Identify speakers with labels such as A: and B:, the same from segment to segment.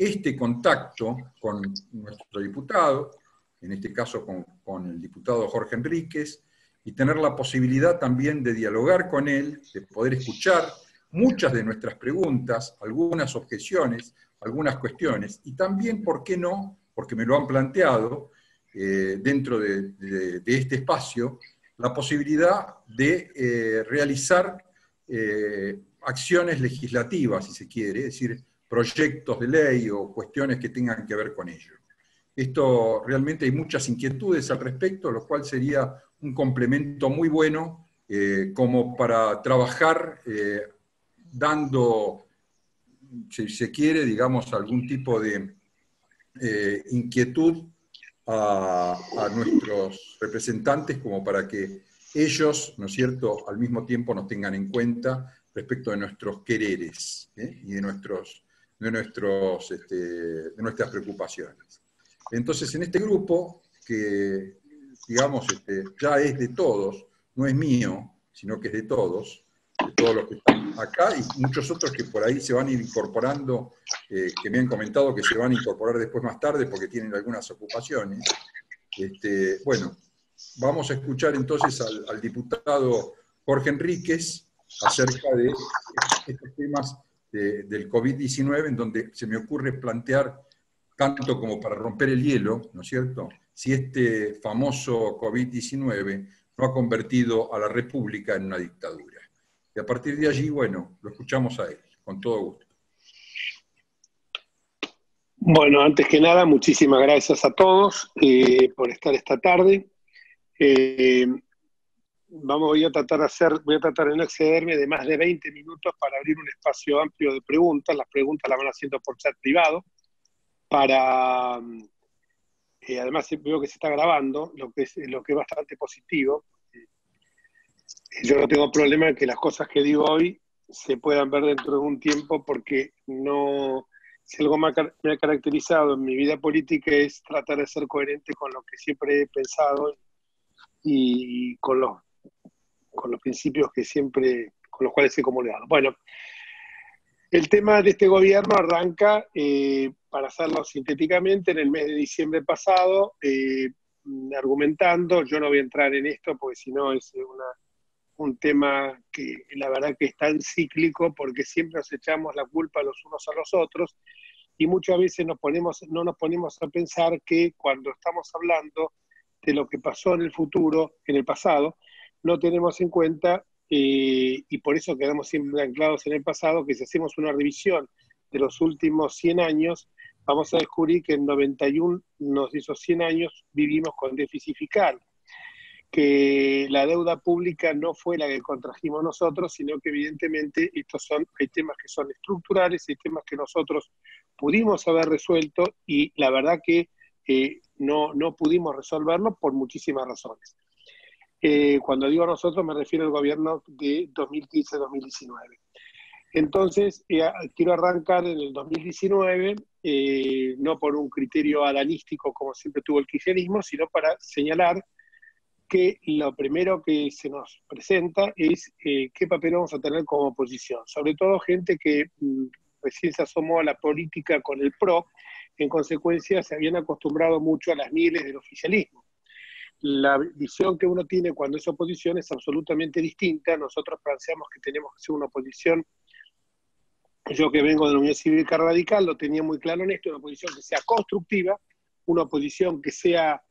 A: este contacto con nuestro diputado, en este caso con el diputado Jorge Enríquez, y tener la posibilidad también de dialogar con él, de poder escuchar muchas de nuestras preguntas, algunas objeciones, algunas cuestiones, y también, ¿por qué no?, porque me lo han planteado dentro de este espacio, la posibilidad de realizar acciones legislativas, si se quiere, es decir, proyectos de ley o cuestiones que tengan que ver con ello. Esto realmente hay muchas inquietudes al respecto, lo cual sería un complemento muy bueno como para trabajar dando, si se quiere, digamos, algún tipo de inquietud a nuestros representantes como para que ellos, ¿no es cierto?, al mismo tiempo nos tengan en cuenta respecto de nuestros quereres y de nuestras preocupaciones. Entonces, en este grupo, que digamos ya es de todos, no es mío, sino que es de todos los que están acá y muchos otros que por ahí se van a ir incorporando, que me han comentado que se van a incorporar después más tarde porque tienen algunas ocupaciones. Bueno, vamos a escuchar entonces al diputado Jorge Enríquez acerca de estos temas del COVID-19, en donde se me ocurre plantear, tanto como para romper el hielo, ¿no es cierto?, si este famoso COVID-19 no ha convertido a la República en una dictadura. Y a partir de allí, bueno, lo escuchamos a él, con todo gusto.
B: Bueno, antes que nada, muchísimas gracias a todos por estar esta tarde. Voy a tratar de no excederme de más de 20 minutos para abrir un espacio amplio de preguntas. Las preguntas las van haciendo por chat privado. Además, veo que se está grabando, lo que es bastante positivo. Yo no tengo problema en que las cosas que digo hoy se puedan ver dentro de un tiempo, porque no, si algo me ha caracterizado en mi vida política es tratar de ser coherente con lo que siempre he pensado y con los principios con los cuales he comulgado. Bueno, el tema de este gobierno arranca, para hacerlo sintéticamente, en el mes de diciembre pasado, argumentando. Yo no voy a entrar en esto porque si no es un tema que la verdad que es tan cíclico, porque siempre nos echamos la culpa los unos a los otros y muchas veces no nos ponemos a pensar que cuando estamos hablando de lo que pasó en el pasado, no tenemos en cuenta, y por eso quedamos siempre anclados en el pasado, que si hacemos una revisión de los últimos 100 años, vamos a descubrir que en 91, de esos 100 años, vivimos con déficit fiscal, que la deuda pública no fue la que contrajimos nosotros, sino que evidentemente hay temas que son estructurales, hay temas que nosotros pudimos haber resuelto y la verdad que no pudimos resolverlo por muchísimas razones. Cuando digo nosotros me refiero al gobierno de 2015-2019. Entonces, quiero arrancar en el 2019, no por un criterio adanístico como siempre tuvo el kirchnerismo, sino para señalar que lo primero que se nos presenta es qué papel vamos a tener como oposición, sobre todo gente que recién se asomó a la política con el PRO, en consecuencia se habían acostumbrado mucho a las mieles del oficialismo. La visión que uno tiene cuando es oposición es absolutamente distinta. Nosotros pensamos que tenemos que ser una oposición, yo que vengo de la Unión Cívica Radical lo tenía muy claro en esto, una oposición que sea constructiva, una oposición que sea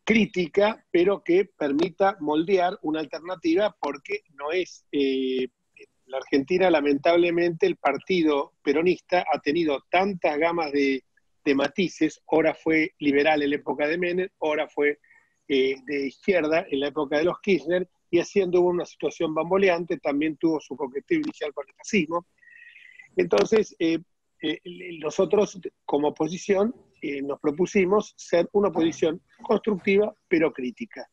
B: crítica, pero que permita moldear una alternativa, porque no es la Argentina, lamentablemente el partido peronista ha tenido tantas gamas de matices. Ahora fue liberal en la época de Menem, ahora fue de izquierda en la época de los Kirchner, y haciendo una situación bamboleante, también tuvo su coqueteo inicial con el fascismo. Entonces, nosotros como oposición nos propusimos ser una oposición constructiva pero crítica,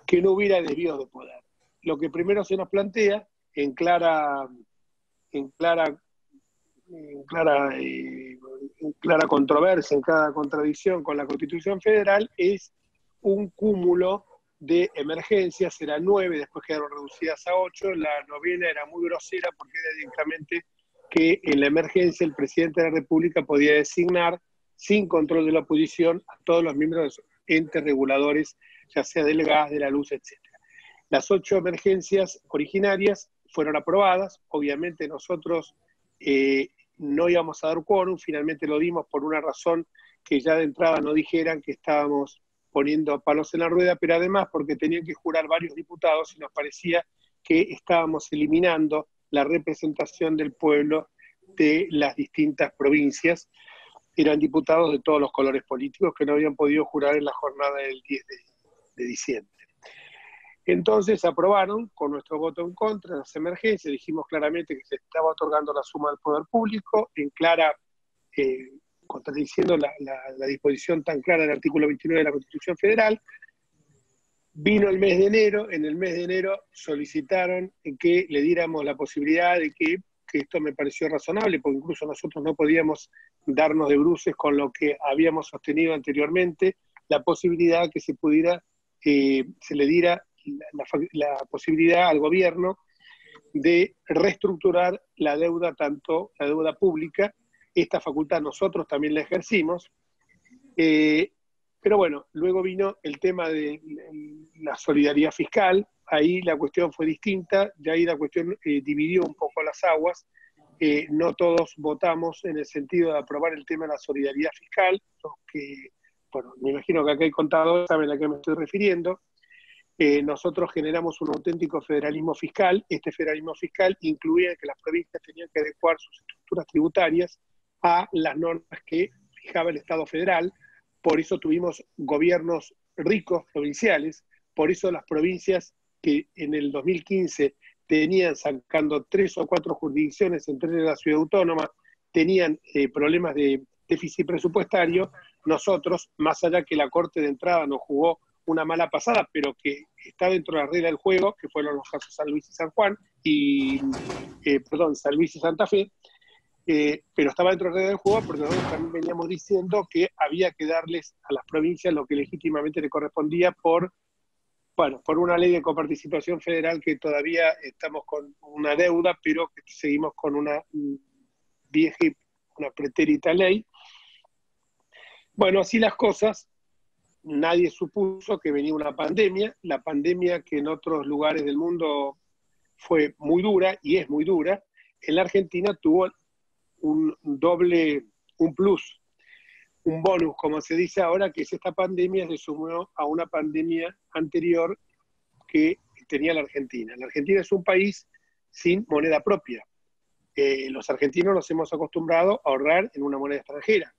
B: que no hubiera desvíos de poder. Lo que primero se nos plantea en clara controversia, en clara contradicción con la Constitución Federal, es un cúmulo de emergencias, eran 9, después quedaron reducidas a 8, la novena era muy grosera porque era directamente que en la emergencia el presidente de la República podía designar, sin control de la oposición, a todos los miembros de los entes reguladores, ya sea del gas, de la luz, etc. Las 8 emergencias originarias fueron aprobadas, obviamente nosotros no íbamos a dar quórum, finalmente lo dimos por una razón que ya de entrada no dijeran que estábamos poniendo palos en la rueda, pero además porque tenían que jurar varios diputados y nos parecía que estábamos eliminando la representación del pueblo de las distintas provincias. Eran diputados de todos los colores políticos que no habían podido jurar en la jornada del 10 de diciembre. Entonces aprobaron con nuestro voto en contra las emergencias, dijimos claramente que se estaba otorgando la suma del poder público, en clara, contradiciendo la disposición tan clara del artículo 29 de la Constitución Federal. Vino el mes de enero, en el mes de enero solicitaron que le diéramos la posibilidad de que esto me pareció razonable, porque incluso nosotros no podíamos darnos de bruces con lo que habíamos sostenido anteriormente, la posibilidad que se pudiera, se le diera la posibilidad al gobierno de reestructurar la deuda, tanto la deuda pública. Esta facultad nosotros también la ejercimos, pero bueno, luego vino el tema de la solidaridad fiscal, ahí la cuestión fue distinta, de ahí la cuestión dividió un poco las aguas, no todos votamos en el sentido de aprobar el tema de la solidaridad fiscal, los que, bueno, me imagino que acá hay contadores, saben a qué me estoy refiriendo. Nosotros generamos un auténtico federalismo fiscal. Este federalismo fiscal incluía que las provincias tenían que adecuar sus estructuras tributarias a las normas que fijaba el Estado federal. Por eso tuvimos gobiernos ricos provinciales, por eso las provincias que en el 2015 tenían sacando 3 o 4 jurisdicciones, entre la ciudad autónoma, tenían problemas de déficit presupuestario. Nosotros, más allá que la Corte de entrada nos jugó una mala pasada, pero que está dentro de la regla del juego, que fueron los casos San Luis y San Juan, San Luis y Santa Fe, pero estaba dentro de la regla del juego porque nosotros también veníamos diciendo que había que darles a las provincias lo que legítimamente le correspondía por una ley de coparticipación federal que todavía estamos con una deuda, pero que seguimos con una vieja y una pretérita ley. Bueno, así las cosas. Nadie supuso que venía una pandemia, la pandemia que en otros lugares del mundo fue muy dura y es muy dura, en la Argentina tuvo un plus, un bonus, como se dice ahora, que es esta pandemia se sumó a una pandemia anterior que tenía la Argentina. La Argentina es un país sin moneda propia. Los argentinos nos hemos acostumbrado a ahorrar en una moneda extranjera.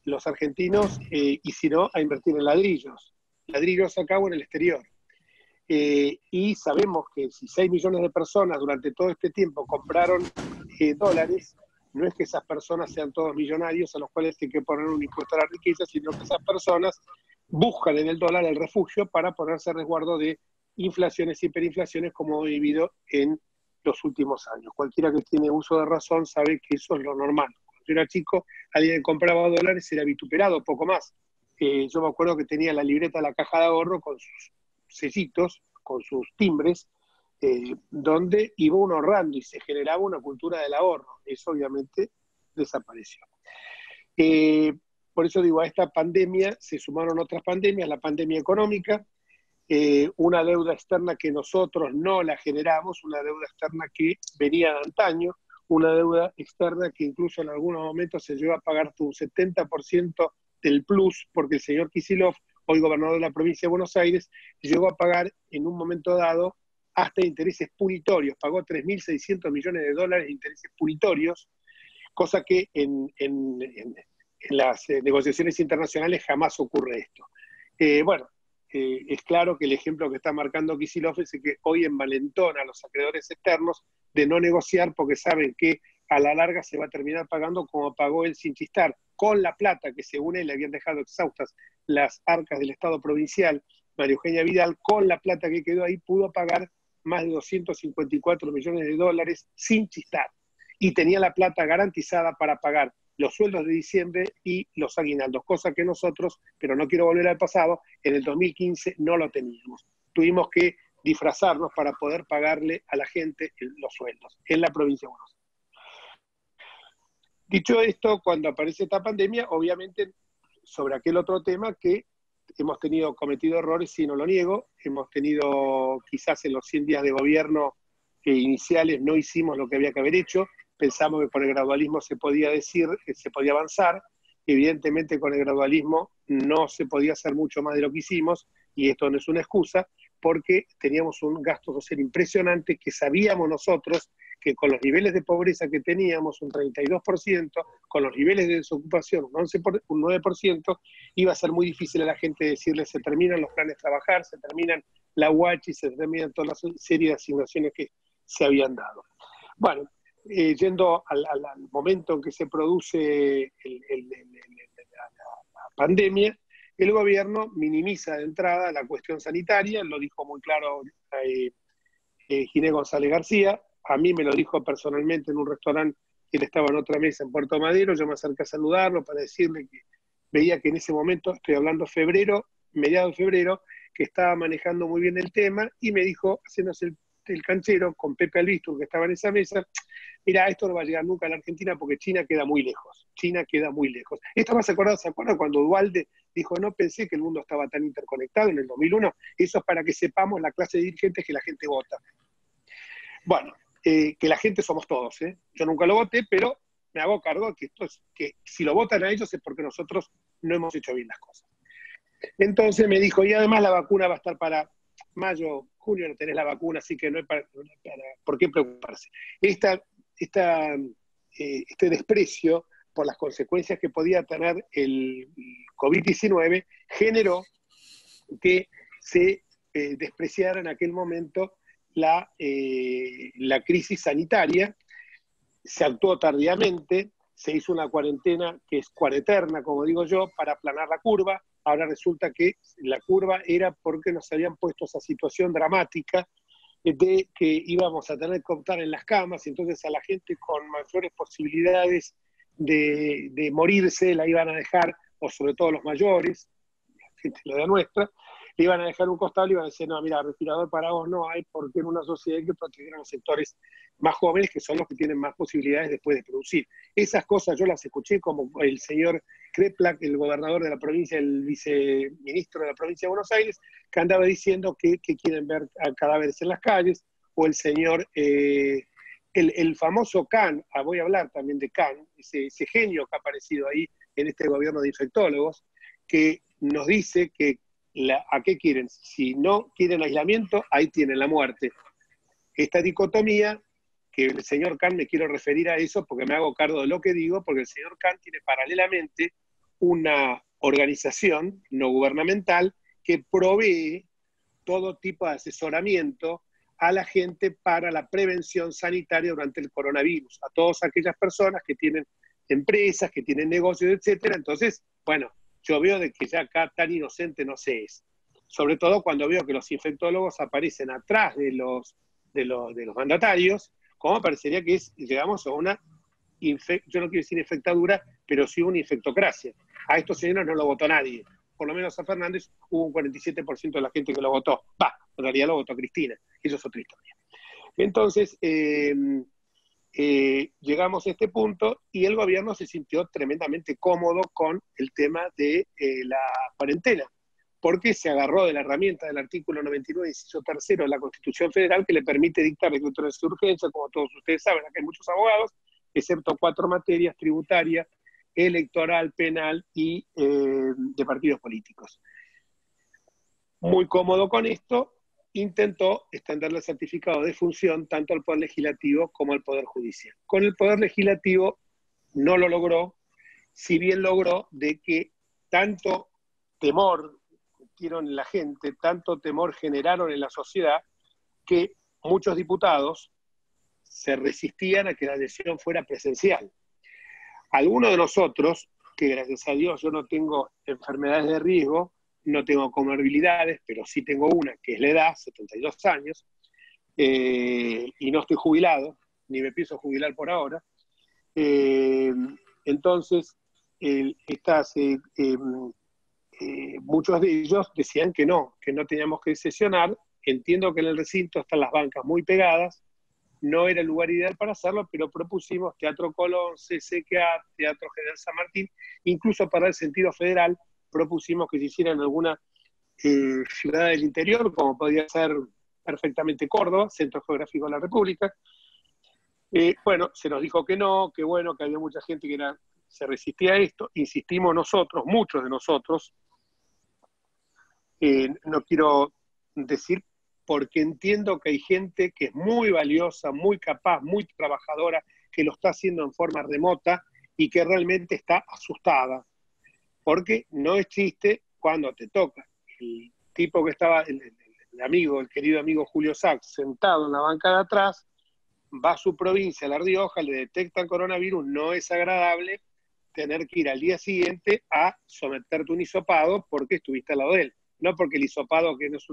B: Los argentinos, y si no, a invertir en ladrillos acá o en el exterior. Y sabemos que si 6 millones de personas durante todo este tiempo compraron dólares, no es que esas personas sean todos millonarios a los cuales hay que poner un impuesto a la riqueza, sino que esas personas buscan en el dólar el refugio para ponerse a resguardo de inflaciones y hiperinflaciones como hemos vivido en los últimos años. Cualquiera que tiene uso de razón sabe que eso es lo normal. Yo era chico, alguien que compraba dólares era vituperado, poco más. Yo me acuerdo que tenía la libreta de la caja de ahorro con sus sellitos, con sus timbres, donde iba uno ahorrando y se generaba una cultura del ahorro. Eso obviamente desapareció. Por eso digo, a esta pandemia se sumaron otras pandemias, la pandemia económica, una deuda externa que nosotros no la generamos, una deuda externa que venía de antaño, una deuda externa que incluso en algunos momentos se llegó a pagar un 70% del plus, porque el señor Kicillof, hoy gobernador de la provincia de Buenos Aires, llegó a pagar en un momento dado hasta intereses punitorios, pagó 3.600 millones de dólares de intereses punitorios, cosa que en las negociaciones internacionales jamás ocurre esto. Es claro que el ejemplo que está marcando Kicillof es que hoy envalentona a los acreedores externos de no negociar porque saben que a la larga se va a terminar pagando como pagó él sin chistar, con la plata que según él le habían dejado exhaustas las arcas del Estado provincial, María Eugenia Vidal, con la plata que quedó ahí pudo pagar más de 254 millones de dólares sin chistar. Y tenía la plata garantizada para pagar los sueldos de diciembre y los aguinaldos, cosa que nosotros, pero no quiero volver al pasado, en el 2015 no lo teníamos. Tuvimos que disfrazarnos para poder pagarle a la gente los sueldos en la provincia de Buenos Aires. Dicho esto, cuando aparece esta pandemia, obviamente sobre aquel otro tema que hemos cometido errores, sí, no lo niego, hemos tenido quizás en los 100 días de gobierno iniciales no hicimos lo que había que haber hecho, pensamos que con el gradualismo se podía decir, que se podía avanzar, evidentemente con el gradualismo no se podía hacer mucho más de lo que hicimos, y esto no es una excusa, porque teníamos un gasto social impresionante que sabíamos nosotros que con los niveles de pobreza que teníamos, un 32%, con los niveles de desocupación, un 9%, iba a ser muy difícil a la gente decirle se terminan los planes de trabajar, se terminan la UACHI, se terminan toda la serie de asignaciones que se habían dado. Bueno, yendo al momento en que se produce la pandemia, el gobierno minimiza de entrada la cuestión sanitaria, lo dijo muy claro Ginés González García, a mí me lo dijo personalmente en un restaurante, él estaba en otra mesa en Puerto Madero, yo me acerqué a saludarlo para decirle que veía que en ese momento, estoy hablando febrero, mediados de febrero, que estaba manejando muy bien el tema, y me dijo, haciéndose el canchero, con Pepe Albistur, que estaba en esa mesa, mira, esto no va a llegar nunca a la Argentina porque China queda muy lejos, China queda muy lejos. Esto más acordado, ¿se acuerdan cuando Duhalde dijo, no pensé que el mundo estaba tan interconectado en el 2001? Eso es para que sepamos la clase de dirigentes que la gente vota. Bueno, que la gente somos todos, ¿eh? Yo nunca lo voté, pero me hago cargo de que esto es, que si lo votan a ellos es porque nosotros no hemos hecho bien las cosas. Entonces me dijo, y además la vacuna va a estar para mayo, junio no tenés la vacuna, así que no hay por qué preocuparse. Este desprecio por las consecuencias que podía tener el COVID-19 generó que se despreciara en aquel momento la crisis sanitaria. Se actuó tardíamente, se hizo una cuarentena que es cuareterna, como digo yo, para aplanar la curva. Ahora resulta que la curva era porque nos habían puesto esa situación dramática de que íbamos a tener que optar en las camas, entonces a la gente con mayores posibilidades de morirse la iban a dejar, o sobre todo los mayores, la gente la de nuestra, le iban a dejar un costado y iban a decir, no, mira, respirador para vos no hay, porque en una sociedad hay que proteger a los sectores más jóvenes, que son los que tienen más posibilidades después de producir. Esas cosas yo las escuché como el señor Kreplak, el gobernador de la provincia, el viceministro de la provincia de Buenos Aires, que andaba diciendo que quieren ver cadáveres en las calles, o el señor, el famoso Khan, voy a hablar también de Khan, ese genio que ha aparecido ahí en este gobierno de infectólogos, que nos dice que ¿a qué quieren? Si no quieren aislamiento, ahí tienen la muerte. Esta dicotomía, que el señor Khan, me quiero referir a eso porque me hago cargo de lo que digo, porque el señor Khan tiene paralelamente una organización no gubernamental que provee todo tipo de asesoramiento a la gente para la prevención sanitaria durante el coronavirus, a todas aquellas personas que tienen empresas, que tienen negocios, etcétera. Entonces, bueno, yo veo de que ya acá tan inocente no se es. Sobre todo cuando veo que los infectólogos aparecen atrás de los mandatarios, como parecería que llegamos a una, yo no quiero decir infectadura, pero sí una infectocracia. A estos señores no lo votó nadie. Por lo menos a Fernández hubo un 47% de la gente que lo votó. En realidad lo votó Cristina. Eso es otra historia. Entonces, llegamos a este punto y el gobierno se sintió tremendamente cómodo con el tema de la cuarentena, porque se agarró de la herramienta del artículo 99, inciso tercero de la Constitución Federal, que le permite dictar decretos de urgencia, como todos ustedes saben, acá hay muchos abogados, excepto 4 materias: tributaria, electoral, penal y de partidos políticos. Muy cómodo con esto, intentó extenderle el certificado de función tanto al Poder Legislativo como al Poder Judicial. Con el Poder Legislativo no lo logró, si bien logró de que tanto temor metieron en la gente, tanto temor generaron en la sociedad, que muchos diputados se resistían a que la elección fuera presencial. Algunos de nosotros, que gracias a Dios yo no tengo enfermedades de riesgo, no tengo comorbilidades, pero sí tengo una, que es la edad, 72 años, y no estoy jubilado, ni me pienso jubilar por ahora, Entonces, muchos de ellos decían que no teníamos que sesionar. Entiendo que en el recinto están las bancas muy pegadas, no era el lugar ideal para hacerlo, pero propusimos Teatro Colón, CCK, Teatro General San Martín, incluso para el sentido federal, propusimos que se hiciera en alguna ciudad del interior, como podría ser perfectamente Córdoba, Centro Geográfico de la República. Bueno, se nos dijo que no, que bueno, que había mucha gente que se resistía a esto. Insistimos nosotros, muchos de nosotros, no quiero decir porque entiendo que hay gente que es muy valiosa, muy capaz, muy trabajadora, que lo está haciendo en forma remota y que realmente está asustada. Porque no es chiste cuando te toca. El tipo que estaba, el querido amigo Julio Sachs, sentado en la banca de atrás, va a su provincia, a La Rioja, le detectan coronavirus, no es agradable tener que ir al día siguiente a someterte un hisopado porque estuviste al lado de él. No porque el hisopado, que no es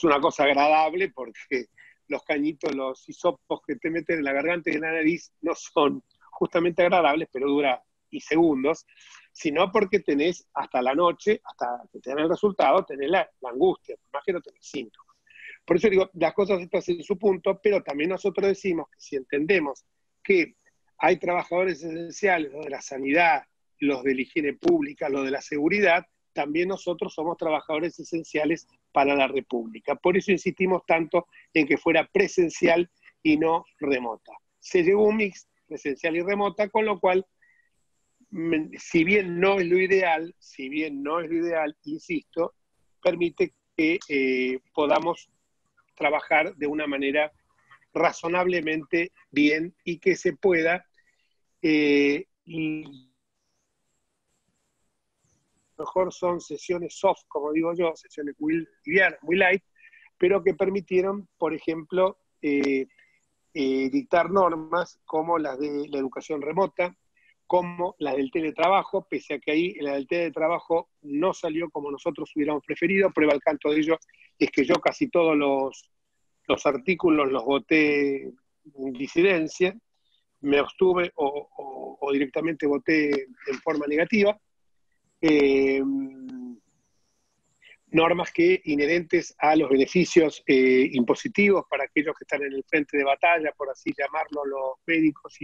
B: una cosa agradable, porque los cañitos, los hisopos que te meten en la garganta y en la nariz no son justamente agradables, pero dura y segundos, sino porque tenés hasta la noche, hasta que tenés el resultado, tenés la angustia, por más que no tenés síntomas. Por eso digo, las cosas están en su punto, pero también nosotros decimos que si entendemos que hay trabajadores esenciales, los de la sanidad, los de la higiene pública, los de la seguridad, también nosotros somos trabajadores esenciales para la República. Por eso insistimos tanto en que fuera presencial y no remota. Se llegó un mix presencial y remota, con lo cual, si bien no es lo ideal, insisto, permite que podamos trabajar de una manera razonablemente bien y que se pueda mejor son sesiones soft, como digo yo, sesiones muy livianas, muy light, pero que permitieron, por ejemplo, dictar normas como las de la educación remota, como las del teletrabajo, pese a que ahí la del teletrabajo no salió como nosotros hubiéramos preferido. Prueba al canto de ello es que yo casi todos los artículos los voté en disidencia, me abstuve o directamente voté en forma negativa. Normas que inherentes a los beneficios impositivos para aquellos que están en el frente de batalla, por así llamarlo, los médicos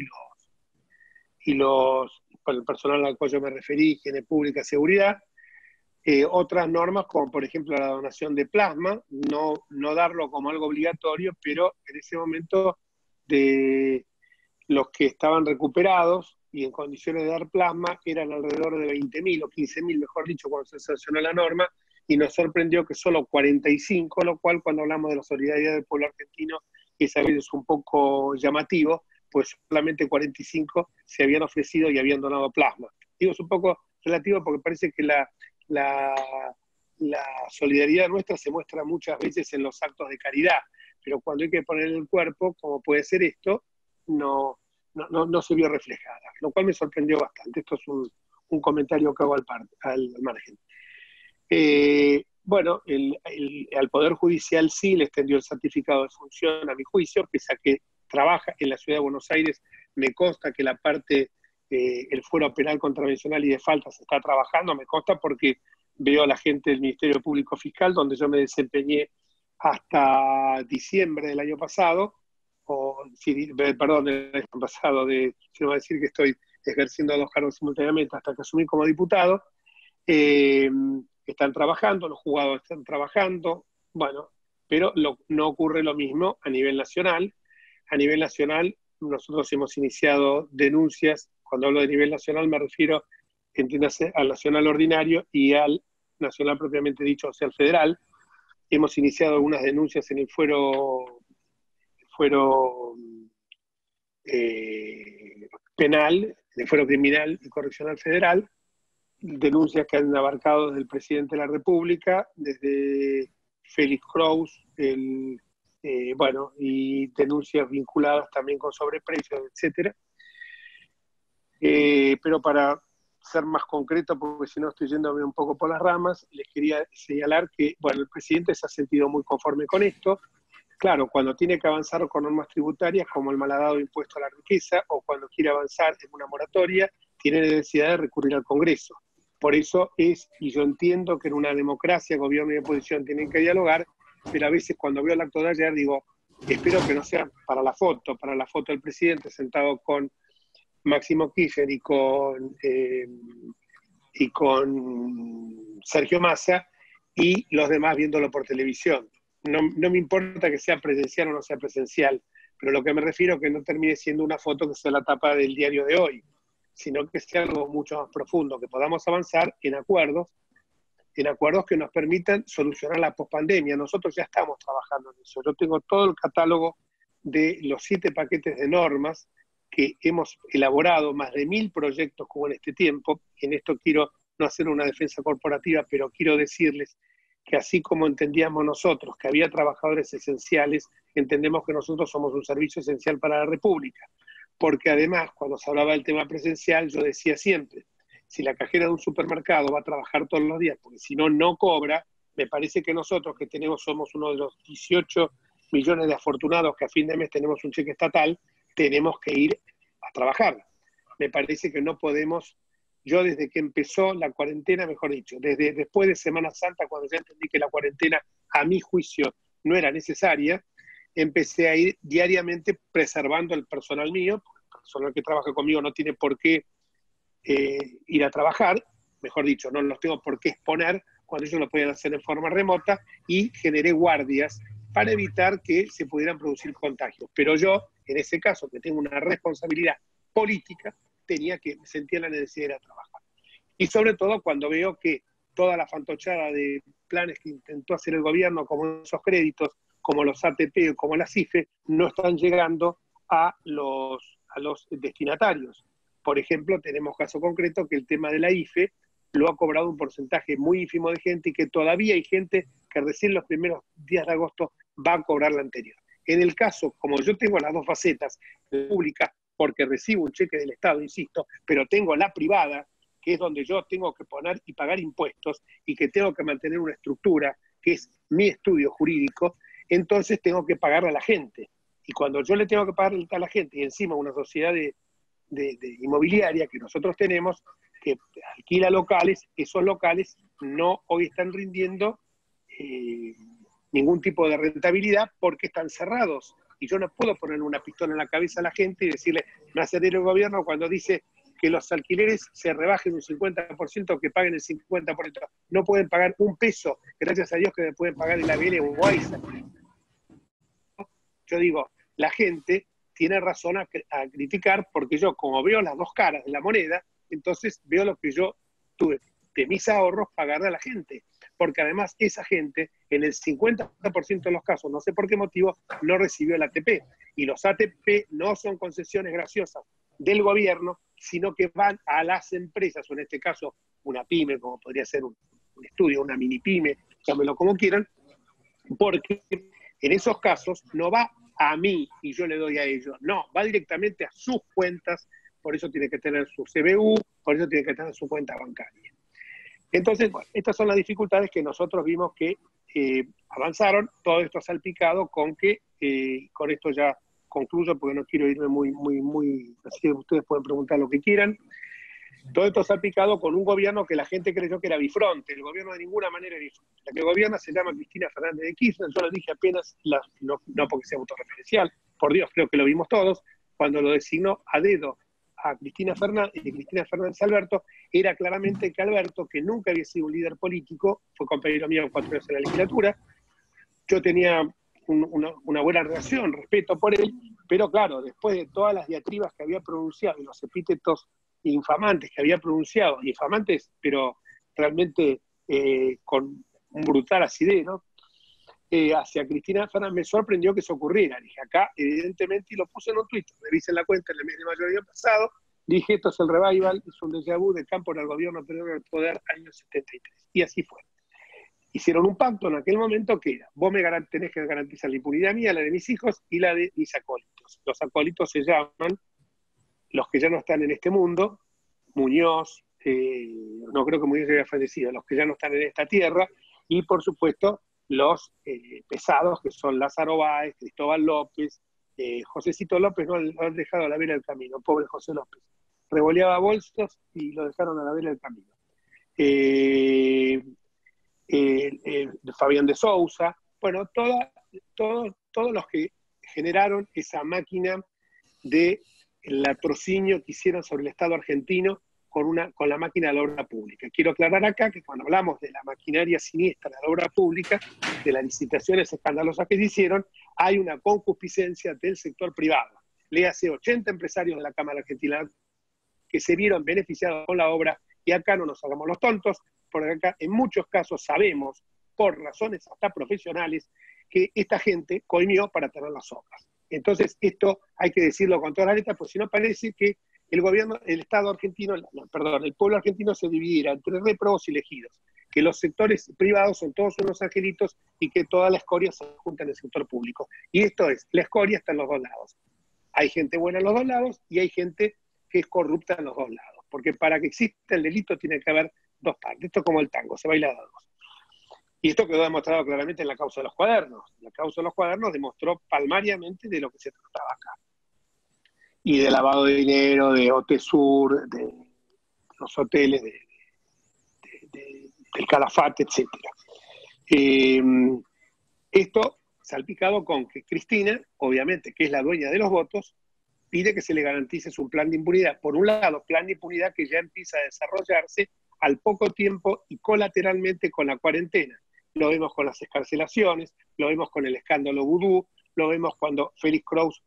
B: por el personal al cual yo me referí, higiene pública, seguridad. Otras normas, como por ejemplo la donación de plasma, no darlo como algo obligatorio, pero en ese momento de los que estaban recuperados y en condiciones de dar plasma eran alrededor de 20.000 o 15.000, mejor dicho, cuando se sancionó la norma, y nos sorprendió que solo 45, lo cual cuando hablamos de la solidaridad del pueblo argentino, esa vez es un poco llamativo, pues solamente 45 se habían ofrecido y habían donado plasma. Digo, es un poco relativo porque parece que la solidaridad nuestra se muestra muchas veces en los actos de caridad, pero cuando hay que poner el cuerpo, como puede ser esto, no se vio reflejada, lo cual me sorprendió bastante. Esto es un comentario que hago al margen. Bueno, al Poder Judicial sí le extendió el certificado de función, a mi juicio, pese a que trabaja en la Ciudad de Buenos Aires. Me consta que la parte, el fuero penal contravencional y de faltas está trabajando, me consta porque veo a la gente del Ministerio Público Fiscal, donde yo me desempeñé hasta diciembre del año pasado, perdón, del año pasado, si no va a decir que estoy ejerciendo 2 cargos simultáneamente hasta que asumí como diputado. Están trabajando, los juzgados están trabajando, bueno, pero no ocurre lo mismo a nivel nacional. A nivel nacional, nosotros hemos iniciado denuncias. Cuando hablo de nivel nacional me refiero, entiéndase, al nacional ordinario y al nacional propiamente dicho, o sea, al federal. Hemos iniciado algunas denuncias en el fuero penal, en el fuero criminal y correccional federal, denuncias que han abarcado desde el presidente de la República, desde Félix Kraus, bueno, y denuncias vinculadas también con sobreprecios, etcétera. Pero para ser más concreto, porque si no estoy yéndome un poco por las ramas, les quería señalar que, bueno, el presidente se ha sentido muy conforme con esto. Claro, cuando tiene que avanzar con normas tributarias como el malhadado impuesto a la riqueza, o cuando quiere avanzar en una moratoria, tiene necesidad de recurrir al Congreso. Por eso es, y yo entiendo que en una democracia gobierno y oposición tienen que dialogar, pero a veces cuando veo el acto de ayer digo, espero que no sea para la foto del presidente sentado con Máximo Kirchner y con Sergio Massa, y los demás viéndolo por televisión. No me importa que sea presencial o no sea presencial, pero lo que me refiero es que no termine siendo una foto que sea la tapa del diario de hoy, sino que sea algo mucho más profundo, que podamos avanzar en acuerdos que nos permitan solucionar la pospandemia. Nosotros ya estamos trabajando en eso. Yo tengo todo el catálogo de los 7 paquetes de normas que hemos elaborado, más de 1000 proyectos como en este tiempo. En esto quiero no hacer una defensa corporativa, pero quiero decirles que así como entendíamos nosotros que había trabajadores esenciales, entendemos que nosotros somos un servicio esencial para la República. Porque además, cuando se hablaba del tema presencial, yo decía siempre, si la cajera de un supermercado va a trabajar todos los días, porque si no, no cobra, me parece que nosotros que somos uno de los 18 millones de afortunados que a fin de mes tenemos un cheque estatal, tenemos que ir a trabajar. Me parece que no podemos, yo desde que empezó la cuarentena, mejor dicho, desde después de Semana Santa, cuando ya entendí que la cuarentena, a mi juicio, no era necesaria, empecé a ir diariamente preservando el personal mío, porque el personal que trabaja conmigo no tiene por qué ir a trabajar, mejor dicho, no los tengo por qué exponer cuando ellos lo pueden hacer en forma remota, y generé guardias para evitar que se pudieran producir contagios. Pero yo, en ese caso, que tengo una responsabilidad política, sentía la necesidad de ir a trabajar. Y sobre todo cuando veo que toda la fantochada de planes que intentó hacer el gobierno, como esos créditos, como los ATP o como las IFE, no están llegando a los destinatarios. Por ejemplo, tenemos caso concreto que el tema de la IFE lo ha cobrado un porcentaje muy ínfimo de gente, y que todavía hay gente que recién los primeros días de agosto va a cobrar la anterior. En el caso, como yo tengo las dos facetas, la pública, porque recibo un cheque del Estado, insisto, pero tengo la privada, que es donde yo tengo que poner y pagar impuestos, y que tengo que mantener una estructura, que es mi estudio jurídico, entonces tengo que pagarle a la gente. Y cuando yo le tengo que pagar a la gente, y encima una sociedad de inmobiliaria que nosotros tenemos, que alquila locales, esos locales no hoy están rindiendo ningún tipo de rentabilidad porque están cerrados. Y yo no puedo ponerle una pistola en la cabeza a la gente y decirle, me hace el gobierno cuando dice que los alquileres se rebajen un 50%, que paguen el 50%. No pueden pagar un peso, gracias a Dios que me pueden pagar el ABL o AISA. Yo digo, la gente tiene razón a criticar, porque yo, como veo las dos caras de la moneda, entonces veo lo que yo tuve de mis ahorros pagarle a la gente. Porque además esa gente, en el 50% de los casos, no sé por qué motivo, no recibió el ATP. Y los ATP no son concesiones graciosas del gobierno, sino que van a las empresas, o en este caso una pyme, como podría ser un estudio, una mini pyme, llámenlo como quieran, porque en esos casos no va a mí y yo le doy a ellos, no, va directamente a sus cuentas, por eso tiene que tener su CBU, por eso tiene que tener su cuenta bancaria. Entonces, bueno, estas son las dificultades que nosotros vimos que avanzaron. Todo esto salpicado con que, con esto ya concluyo porque no quiero irme muy, así que ustedes pueden preguntar lo que quieran. Todo esto salpicado con un gobierno que la gente creyó que era bifronte. El gobierno de ninguna manera es bifronte. La que gobierna se llama Cristina Fernández de Kirchner. Yo lo dije apenas, no porque sea autorreferencial, por Dios, creo que lo vimos todos, cuando lo designó a dedo a Cristina Fernández Alberto, era claramente que Alberto, que nunca había sido un líder político, fue compañero mío 4 años en la legislatura, yo tenía una buena relación, respeto por él, pero claro, después de todas las diatribas que había pronunciado y los epítetos infamantes que había pronunciado, infamantes, pero realmente con un brutal acidez, ¿no? Hacia Cristina Fernández, me sorprendió que eso ocurriera. Dije, acá, evidentemente, y lo puse en un Twitter, revisen la cuenta en el mes de mayo del año pasado, dije, esto es el revival, es un déjà vu de Campo en el gobierno anterior al poder, año 73. Y así fue. Hicieron un pacto en aquel momento que era, vos tenés que garantizar la impunidad mía, la de mis hijos y la de mis acólitos. Los acólitos se llaman los que ya no están en este mundo, Muñoz, no creo que Muñoz haya fallecido, los que ya no están en esta tierra, y por supuesto los pesados, que son Lázaro Báez, Cristóbal López, Josecito López no lo han dejado a la vera del camino, pobre José López. Revoleaba bolsos y lo dejaron a la vera del camino. Fabián de Sousa, bueno, todos los que generaron esa máquina de latrocinio que hicieron sobre el Estado argentino con la máquina de la obra pública. Quiero aclarar acá que cuando hablamos de la maquinaria siniestra de la obra pública, de las licitaciones escandalosas que se hicieron, hay una concupiscencia del sector privado. Léase 80 empresarios de la Cámara Argentina que se vieron beneficiados con la obra, y acá no nos hagamos los tontos, porque acá en muchos casos sabemos, por razones hasta profesionales, que esta gente coimió para tener las obras. Entonces, esto hay que decirlo con todas las letras, porque si no parece que el gobierno, el Estado argentino, el pueblo argentino se dividirá entre réprobos y elegidos, que los sectores privados son todos unos angelitos y que toda la escoria se junta en el sector público. Y esto es, la escoria está en los dos lados. Hay gente buena en los dos lados y hay gente que es corrupta en los dos lados, porque para que exista el delito tiene que haber dos partes. Esto es como el tango, se baila de dos. Y esto quedó demostrado claramente en la causa de los cuadernos. La causa de los cuadernos demostró palmariamente de lo que se trataba acá. Y de lavado de dinero, de Otesur, de los hoteles, del Calafate, etc. Esto salpicado con que Cristina, obviamente, que es la dueña de los votos, pide que se le garantice un plan de impunidad. Por un lado, plan de impunidad que ya empieza a desarrollarse al poco tiempo y colateralmente con la cuarentena. Lo vemos con las excarcelaciones, lo vemos con el escándalo vudú, lo vemos cuando Félix Kraus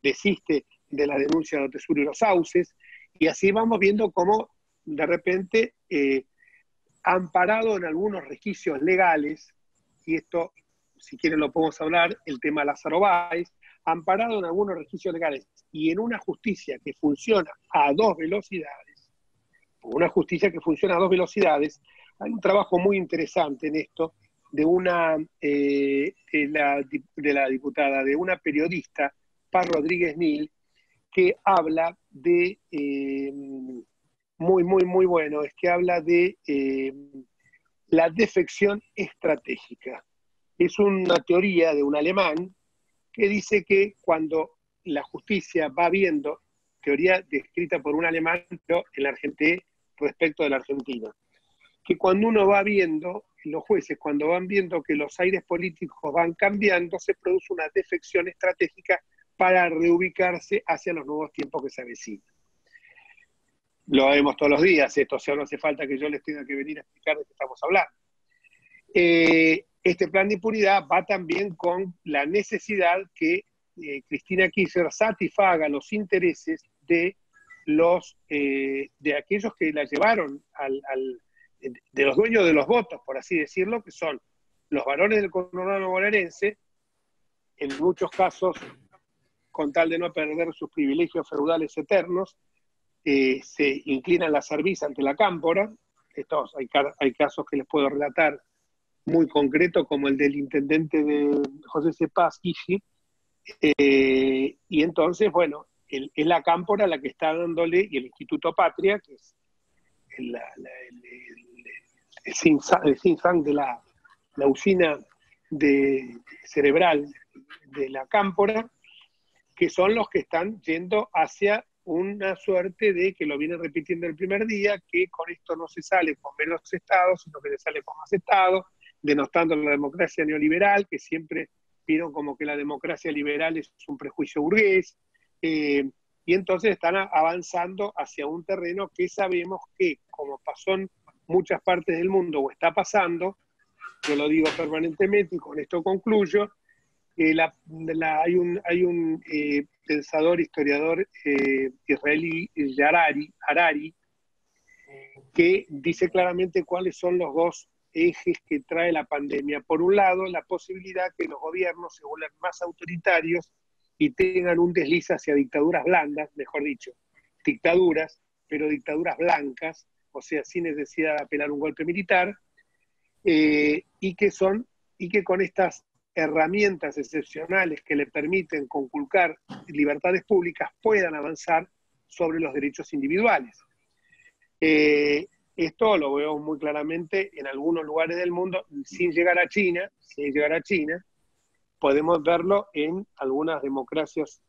B: desiste de la denuncia de Otesur y los Sauces, y así vamos viendo cómo de repente, amparado en algunos resquicios legales, y esto, si quieren lo podemos hablar, el tema Lázaro Báez, amparado en algunos resquicios legales y en una justicia que funciona a dos velocidades, hay un trabajo muy interesante en esto de la diputada, de una periodista, Paz Rodríguez Nil, que habla de, muy bueno, es que habla de la defección estratégica. Es una teoría de un alemán que dice que cuando la justicia va viendo, teoría descrita por un alemán, pero en la Argentina, respecto de la Argentina, que cuando uno va viendo, los jueces, cuando van viendo que los aires políticos van cambiando, se produce una defección estratégica para reubicarse hacia los nuevos tiempos que se avecinan. Lo vemos todos los días esto, o sea, no hace falta que yo les tenga que venir a explicar de qué estamos hablando. Este plan de impunidad va también con la necesidad que Cristina Kirchner satisfaga los intereses de aquellos que la llevaron de los dueños de los votos, por así decirlo, que son los varones del conurbano bonaerense, en muchos casos, con tal de no perder sus privilegios feudales eternos, se inclinan la cerviz ante la cámpora. Hay casos que les puedo relatar muy concretos, como el del intendente de José C. Paz, Ishi, y entonces, bueno, es la cámpora la que está dándole, y el Instituto Patria, que es el think tank de la usina cerebral de la cámpora, que son los que están yendo hacia una suerte de, que lo vienen repitiendo el primer día, que con esto no se sale con menos estados, sino que se sale con más estados, denostando la democracia neoliberal, que siempre vieron como que la democracia liberal es un prejuicio burgués, y entonces están avanzando hacia un terreno que sabemos que, como pasó en muchas partes del mundo, o está pasando, yo lo digo permanentemente y con esto concluyo, hay un pensador, historiador israelí, Harari, que dice claramente cuáles son los dos ejes que trae la pandemia. Por un lado, la posibilidad que los gobiernos se vuelvan más autoritarios y tengan un desliz hacia dictaduras blandas, mejor dicho, dictaduras, pero dictaduras blancas, o sea, sin necesidad de apelar un golpe militar, y que con estas herramientas excepcionales que le permiten conculcar libertades públicas puedan avanzar sobre los derechos individuales. esto lo veo muy claramente en algunos lugares del mundo, sin llegar a China, podemos verlo en algunas democracias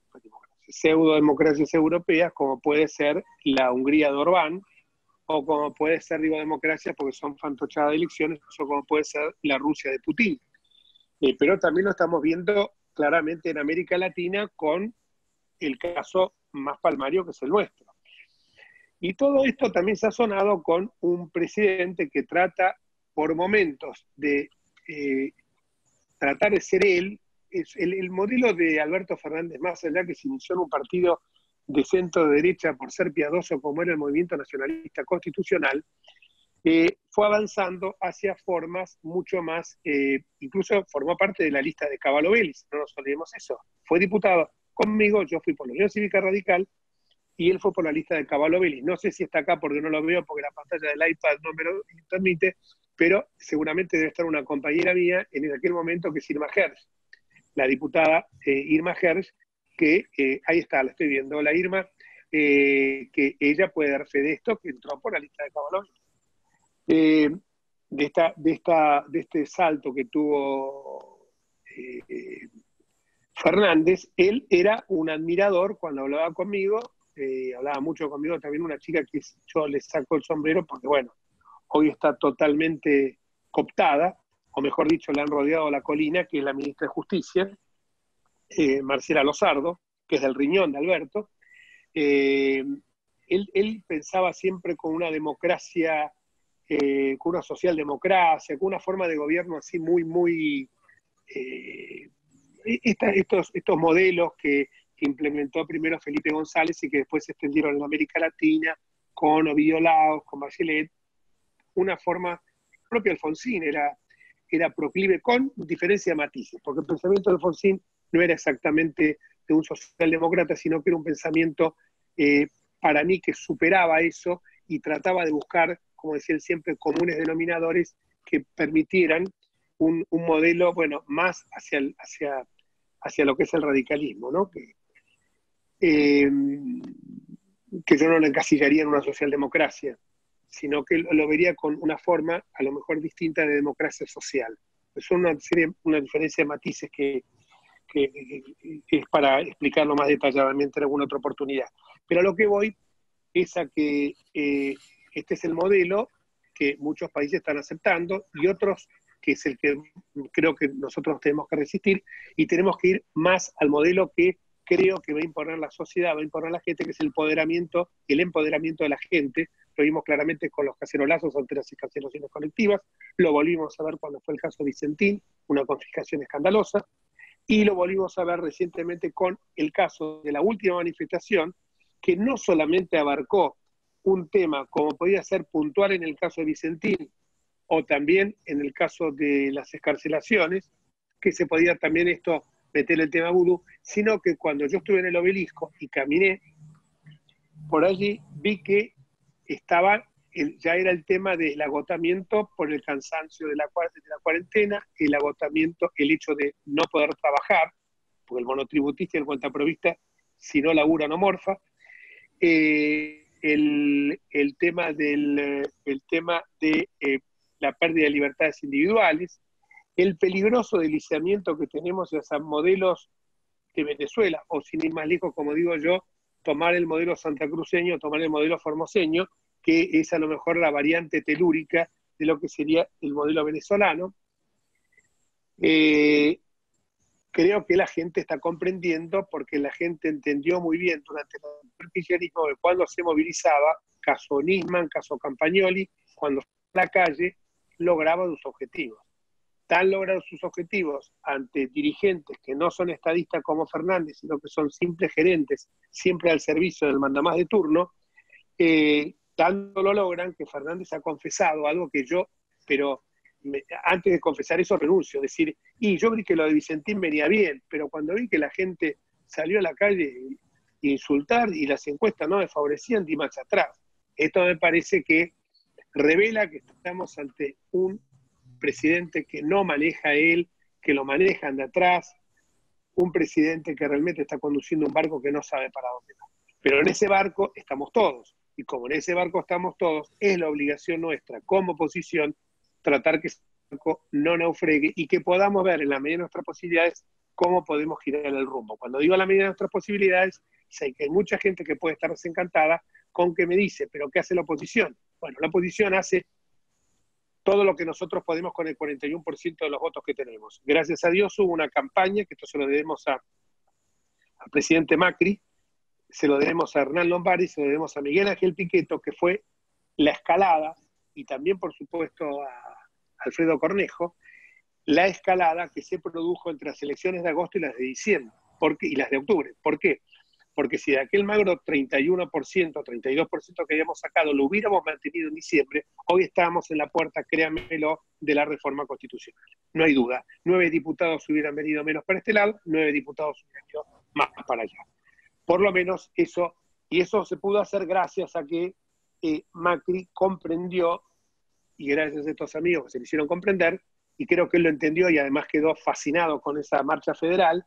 B: pseudo-democracias europeas, como puede ser la Hungría de Orbán, o como puede ser, digo, democracias porque son fantochadas de elecciones, o como puede ser la Rusia de Putin. Pero también lo estamos viendo claramente en América Latina con el caso más palmario que es el nuestro. Y todo esto también se ha sonado con un presidente que trata por momentos de tratar de ser él. El modelo de Alberto Fernández, más allá que se inició en un partido de centro-derecha por ser piadoso como era el Movimiento Nacionalista Constitucional, fue avanzando hacia formas mucho más, incluso formó parte de la lista de Cavallo Vélez, no nos olvidemos eso. Fue diputado conmigo, yo fui por la Unión Cívica Radical, y él fue por la lista de Cavallo Vélez. No sé si está acá porque no lo veo, porque la pantalla del iPad no me lo permite, pero seguramente debe estar una compañera mía en aquel momento, que es Irma Hersh, la diputada Irma Hersh, que ahí está, la estoy viendo, la Irma, que ella puede dar fe de esto, que entró por la lista de Cavallo Vélez. De este salto que tuvo Fernández, él era un admirador cuando hablaba conmigo, hablaba mucho conmigo también una chica que yo le saco el sombrero porque, bueno, hoy está totalmente cooptada, o mejor dicho, le han rodeado la colina, que es la ministra de Justicia, Marcela Lozardo, que es del riñón de Alberto. Él pensaba siempre con una democracia, con una socialdemocracia, con una forma de gobierno así muy... estos modelos que implementó primero Felipe González y que después se extendieron en América Latina, con Ovidio Laos, con Bachelet, una forma propia de Alfonsín, era proclive con diferencia de matices, porque el pensamiento de Alfonsín no era exactamente de un socialdemócrata, sino que era un pensamiento, para mí, que superaba eso y trataba de buscar, como decía él siempre, comunes denominadores que permitieran un modelo, bueno, más hacia lo que es el radicalismo, ¿no? Que yo no lo encasillaría en una socialdemocracia, sino que lo vería con una forma a lo mejor distinta de democracia social. Es una diferencia de matices que es para explicarlo más detalladamente en alguna otra oportunidad. Pero a lo que voy es a que este es el modelo que muchos países están aceptando y otros, que es el que creo que nosotros tenemos que resistir, y tenemos que ir más al modelo que creo que va a imponer la sociedad, va a imponer la gente, que es el empoderamiento de la gente. Lo vimos claramente con los cacerolazos ante las cancelaciones colectivas, lo volvimos a ver cuando fue el caso Vicentín, una confiscación escandalosa, y lo volvimos a ver recientemente con el caso de la última manifestación, que no solamente abarcó un tema como podía ser puntual en el caso de Vicentín, o también en el caso de las excarcelaciones, que se podía también esto meter el tema vudú, sino que cuando yo estuve en el Obelisco y caminé por allí, vi que ya era el tema del agotamiento por el cansancio de la cuarentena, el agotamiento, el hecho de no poder trabajar, porque el monotributista y el cuentaprovista, si no labura, no morfa, el tema de la pérdida de libertades individuales, el peligroso deslizamiento que tenemos hacia modelos de Venezuela, o sin ir más lejos, como digo yo, tomar el modelo santacruceño, tomar el modelo formoseño, que es a lo mejor la variante telúrica de lo que sería el modelo venezolano. Creo que la gente está comprendiendo, porque la gente entendió muy bien durante el kirchnerismo de cuando se movilizaba, caso Nisman, caso Campagnoli, cuando a la calle lograba sus objetivos. Tan logrados sus objetivos ante dirigentes que no son estadistas como Fernández, sino que son simples gerentes, siempre al servicio del mandamás de turno, tanto lo logran que Fernández ha confesado algo que yo, pero antes de confesar eso renuncio, decir, y yo vi que lo de Vicentín venía bien, pero cuando vi que la gente salió a la calle a insultar y las encuestas no me favorecían, di marcha atrás. Esto me parece que revela que estamos ante un presidente que no maneja él, que lo manejan de atrás, un presidente que realmente está conduciendo un barco que no sabe para dónde va. Pero en ese barco estamos todos. y como en ese barco estamos todos, es la obligación nuestra como oposición tratar que ese barco no naufrague y que podamos ver en la medida de nuestras posibilidades cómo podemos girar el rumbo. Cuando digo a la medida de nuestras posibilidades, sé que hay mucha gente que puede estar desencantada con que me dice, ¿pero qué hace la oposición? Bueno, la oposición hace todo lo que nosotros podemos con el 41% de los votos que tenemos. Gracias a Dios hubo una campaña, que esto se lo debemos al presidente Macri, se lo debemos a Hernán Lombardi, se lo debemos a Miguel Ángel Pichetto, que fue la escalada, y también por supuesto a Alfredo Cornejo, la escalada que se produjo entre las elecciones de agosto y las de diciembre, y las de octubre. ¿Por qué? Porque si de aquel magro 31%, 32% que habíamos sacado lo hubiéramos mantenido en diciembre, hoy estábamos en la puerta, créanmelo, de la reforma constitucional. No hay duda. 9 diputados hubieran venido menos para este lado, 9 diputados hubieran venido más para allá. Por lo menos eso, y eso se pudo hacer gracias a que Macri comprendió, y gracias a estos amigos que se le hicieron comprender, y creo que él lo entendió y además quedó fascinado con esa marcha federal,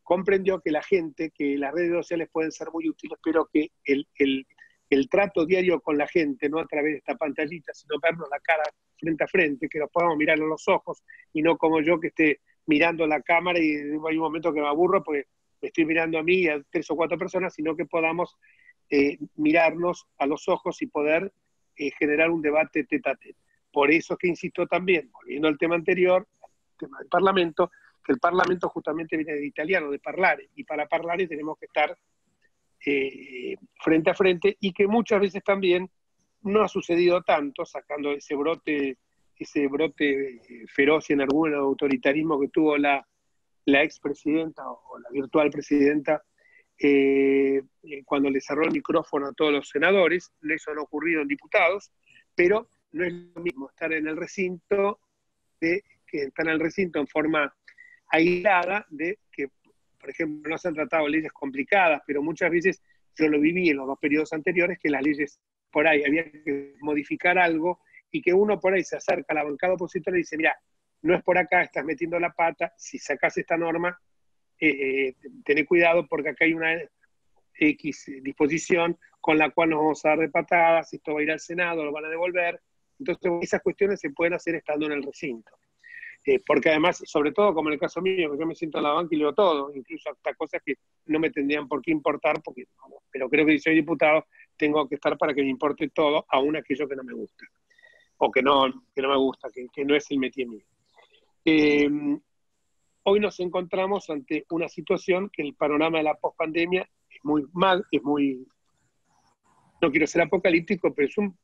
B: comprendió que la gente, que las redes sociales pueden ser muy útiles, pero que el trato diario con la gente, no a través de esta pantallita, sino vernos la cara frente a frente, que nos podamos mirar en los ojos, y no como yo que esté mirando la cámara y hay un momento que me aburro porque me estoy mirando a mí y a 3 o 4 personas, sino que podamos mirarnos a los ojos y poder generar un debate tete a tete. Por eso es que insisto también, volviendo al tema anterior, el tema del Parlamento, que el Parlamento justamente viene del italiano, de parlare, y para parlare tenemos que estar frente a frente, y que muchas veces también no ha sucedido tanto, sacando ese brote feroz y en algún autoritarismo que tuvo la expresidenta o la virtual presidenta cuando le cerró el micrófono a todos los senadores. Eso no ha ocurrido en diputados, pero no es lo mismo estar en el recinto que estar en el recinto en forma aislada, de que, por ejemplo, no se han tratado leyes complicadas, pero muchas veces yo lo viví en los 2 periodos anteriores, que las leyes por ahí había que modificar algo y que uno por ahí se acerca a la bancada opositora y dice, mira, no es por acá, estás metiendo la pata, si sacás esta norma, tené cuidado porque acá hay una X disposición con la cual nos vamos a dar de patadas, esto va a ir al Senado, lo van a devolver. Entonces esas cuestiones se pueden hacer estando en el recinto. Porque además, sobre todo como en el caso mío, que yo me siento en la banca y leo todo, incluso hasta cosas que no me tendrían por qué importar, pero creo que si soy diputado tengo que estar para que me importe todo, aún aquello que no me gusta, o que no me gusta, que no es el métier mío. Hoy nos encontramos ante una situación que el panorama de la pospandemia es muy mal, no quiero ser apocalíptico, pero es un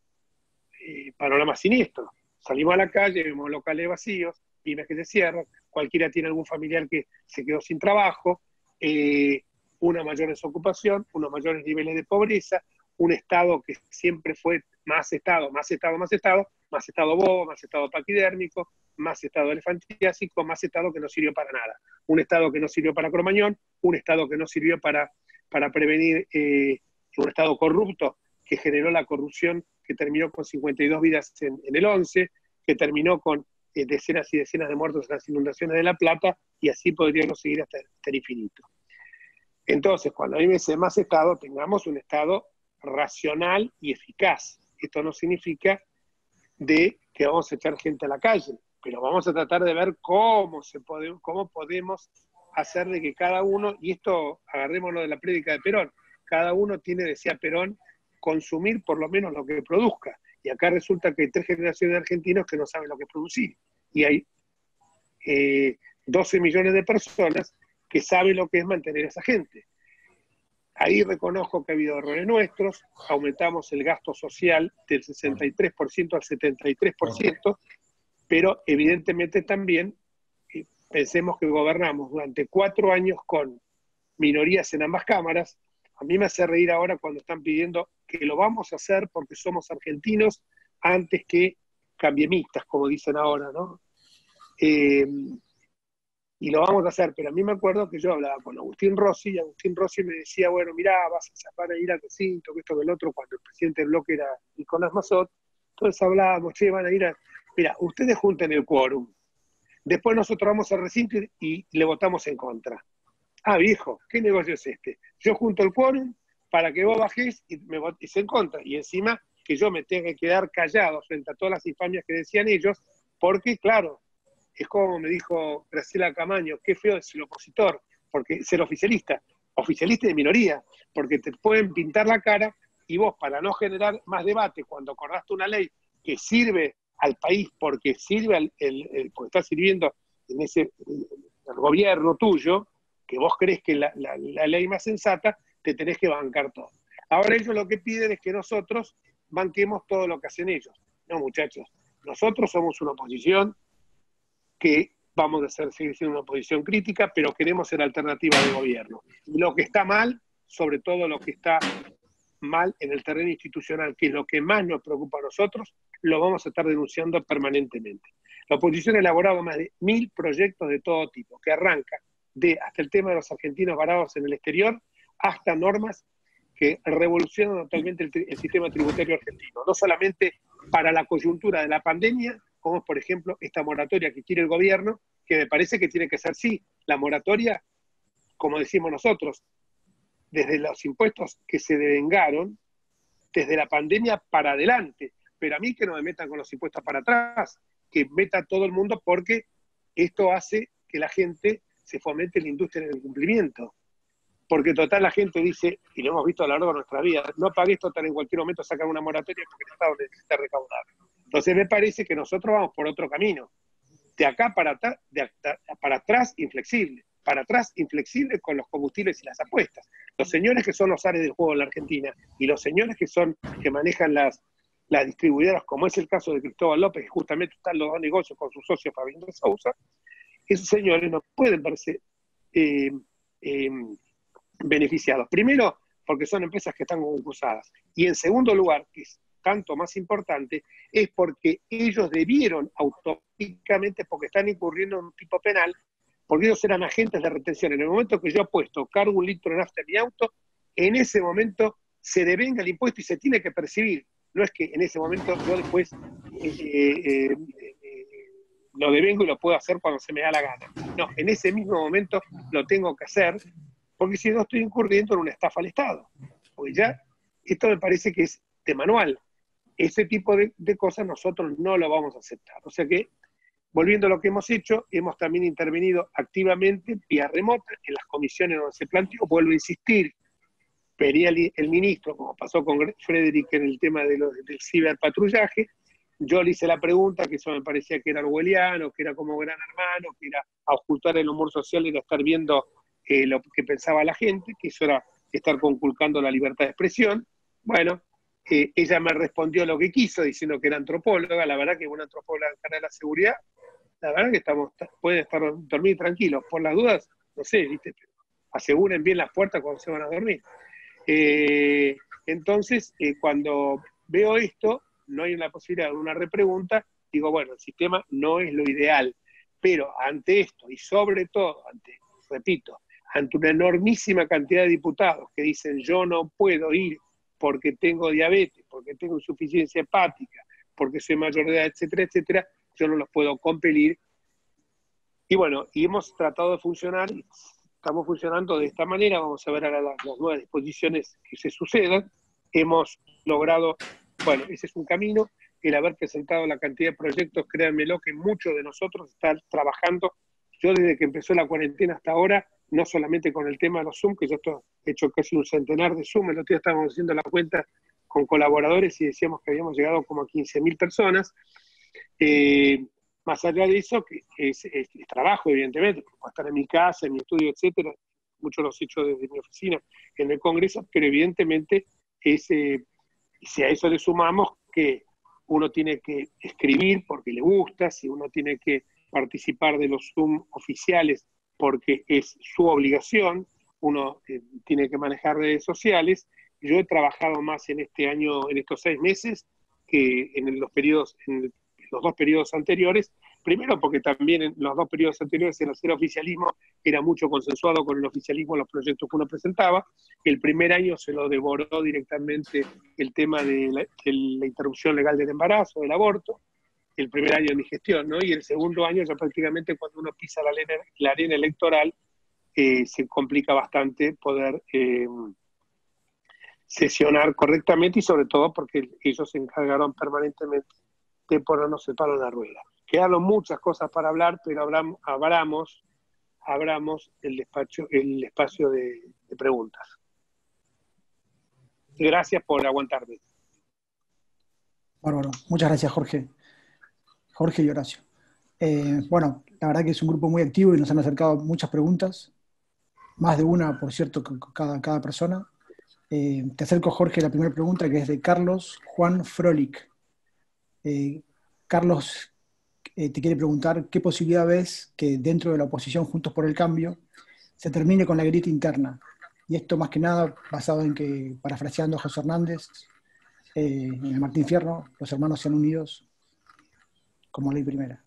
B: panorama siniestro. Salimos a la calle, vemos locales vacíos, pymes que se cierran, cualquiera tiene algún familiar que se quedó sin trabajo, una mayor desocupación, unos mayores niveles de pobreza, un Estado que siempre fue más Estado bobo, más Estado paquidérmico, más Estado elefantiásico, más Estado que no sirvió para nada. Un Estado que no sirvió para Cromañón, un Estado que no sirvió para prevenir, un Estado corrupto que generó la corrupción, que terminó con 52 vidas en el 11, que terminó con decenas y decenas de muertos en las inundaciones de La Plata, y así podríamos seguir hasta el infinito. Entonces, cuando a mí me dice más Estado, tengamos un Estado racional y eficaz. Esto no significa de que vamos a echar gente a la calle, pero vamos a tratar de ver cómo podemos hacer de que cada uno, y esto agarrémonos de la prédica de Perón, cada uno tiene, decía Perón, consumir por lo menos lo que produzca. Y acá resulta que hay 3 generaciones de argentinos que no saben lo que es producir. Y hay 12 millones de personas que saben lo que es mantener a esa gente. Ahí reconozco que ha habido errores nuestros, aumentamos el gasto social del 63% al 73%, pero evidentemente también pensemos que gobernamos durante 4 años con minorías en ambas cámaras. A mí me hace reír ahora cuando están pidiendo que lo vamos a hacer porque somos argentinos antes que cambiemistas, como dicen ahora, ¿no? Y lo vamos a hacer, pero a mí me acuerdo que yo hablaba con Agustín Rossi, y Agustín Rossi me decía, bueno, mirá, van a ir al recinto, que esto que el otro, cuando el presidente del bloque era Nicolás Mazot, entonces hablábamos, che, van a ir a... Mira, ustedes junten el quórum, después nosotros vamos al recinto y le votamos en contra. Ah, viejo, ¿qué negocio es este? Yo junto el quórum para que vos bajés y me votes en contra. Y encima que yo me tenga que quedar callado frente a todas las infamias que decían ellos, porque claro, es como me dijo Graciela Camaño, qué feo es el opositor, porque ser oficialista de minoría, porque te pueden pintar la cara y vos, para no generar más debate, cuando acordaste una ley que sirve al país, porque sirve porque está sirviendo en el gobierno tuyo, que vos crees que la ley más sensata, te tenés que bancar todo. Ahora ellos lo que piden es que nosotros banquemos todo lo que hacen ellos. No, muchachos, nosotros somos una oposición que vamos a seguir siendo una oposición crítica, pero queremos ser alternativa de gobierno. Y lo que está mal, sobre todo lo que está mal en el terreno institucional, que es lo que más nos preocupa a nosotros, lo vamos a estar denunciando permanentemente. La oposición ha elaborado más de 1000 proyectos de todo tipo, que arranca hasta el tema de los argentinos varados en el exterior, hasta normas que revolucionan totalmente el sistema tributario argentino, no solamente para la coyuntura de la pandemia, como es, por ejemplo, esta moratoria que quiere el gobierno, que me parece que tiene que ser, sí, la moratoria, como decimos nosotros, desde los impuestos que se devengaron, desde la pandemia para adelante, pero a mí que no me metan con los impuestos para atrás, que meta a todo el mundo, porque esto hace que la gente se fomente la industria del cumplimiento. Porque total la gente dice, y lo hemos visto a lo largo de nuestra vida, no pagues total, en cualquier momento sacan una moratoria porque el Estado necesita recaudar. Entonces me parece que nosotros vamos por otro camino. De acá para atrás, inflexible. Para atrás, inflexible con los combustibles y las apuestas. Los señores que son los ares del juego en la Argentina y los señores que manejan las distribuidoras, como es el caso de Cristóbal López, que justamente están los dos negocios con su socio Fabián de Sousa, esos señores no pueden verse beneficiados. Primero, porque son empresas que están concursadas. Y en segundo lugar, que es tanto más importante, es porque ellos debieron automáticamente, porque están incurriendo en un tipo penal, porque ellos eran agentes de retención. En el momento que yo apuesto, cargo 1 litro de nafta en mi auto, en ese momento se devenga el impuesto y se tiene que percibir. No es que en ese momento yo después lo devengo y lo puedo hacer cuando se me da la gana. No, en ese mismo momento lo tengo que hacer, porque si no estoy incurriendo en una estafa al Estado. Porque ya, esto me parece que es de manual. Ese tipo de cosas nosotros no lo vamos a aceptar. O sea que, volviendo a lo que hemos hecho, hemos también intervenido activamente, vía remota, en las comisiones donde se planteó. Vuelvo a insistir, pedía el ministro, como pasó con Frederick en el tema del ciberpatrullaje. Yo le hice la pregunta, que eso me parecía que era orwelliano, que era como Gran Hermano, que era a ocultar el humor social y no estar viendo lo que pensaba la gente, que eso era estar conculcando la libertad de expresión. Bueno, ella me respondió lo que quiso, diciendo que era antropóloga. La verdad que una antropóloga en cara de la seguridad, la verdad que pueden dormir tranquilos. Por las dudas, no sé, ¿viste? Pero aseguren bien las puertas cuando se van a dormir. Entonces, cuando veo esto, no hay una posibilidad de una repregunta, digo, bueno, el sistema no es lo ideal, pero ante esto, y sobre todo, repito, ante una enormísima cantidad de diputados que dicen yo no puedo ir porque tengo diabetes, porque tengo insuficiencia hepática, porque soy mayor de edad, etcétera, etcétera, yo no los puedo compelir. Y bueno, y hemos tratado de funcionar, estamos funcionando de esta manera. Vamos a ver ahora las nuevas disposiciones que se sucedan. Hemos logrado, bueno, ese es un camino, el haber presentado la cantidad de proyectos, créanmelo que muchos de nosotros están trabajando. Yo desde que empezó la cuarentena hasta ahora, no solamente con el tema de los Zoom, que yo he hecho casi un centenar de Zoom, el otro día estábamos haciendo la cuenta con colaboradores y decíamos que habíamos llegado como a 15.000 personas. Más allá de eso, que es trabajo, evidentemente, puedo estar en mi casa, en mi estudio, etcétera, muchos los he hecho desde mi oficina en el Congreso, pero evidentemente si a eso le sumamos que uno tiene que escribir porque le gusta, si uno tiene que participar de los Zoom oficiales porque es su obligación, uno tiene que manejar redes sociales. Yo he trabajado más en este año, en estos 6 meses, que en los dos periodos anteriores, primero porque también en los 2 periodos anteriores el hacer oficialismo era mucho consensuado con el oficialismo en los proyectos que uno presentaba. El primer año se lo devoró directamente el tema de la interrupción legal del embarazo, del aborto, el primer año de mi gestión, ¿no? Y el segundo año ya prácticamente cuando uno pisa la arena electoral se complica bastante poder sesionar correctamente y sobre todo porque ellos se encargaron permanentemente de ponernos el palo en la rueda. Quedaron muchas cosas para hablar, pero abramos el espacio de preguntas. Gracias por aguantarme.
C: Bárbaro. Muchas gracias, Jorge. Jorge y Horacio. Bueno, la verdad que es un grupo muy activo y nos han acercado muchas preguntas. Más de una, por cierto, cada persona. Te acerco, Jorge, la primera pregunta, que es de Carlos Juan Frolic. Carlos te quiere preguntar qué posibilidad ves que dentro de la oposición Juntos por el Cambio se termine con la grieta interna. Y esto más que nada basado en que, parafraseando a José Hernández, en el Martín Fierro, los hermanos sean unidos como ley primera.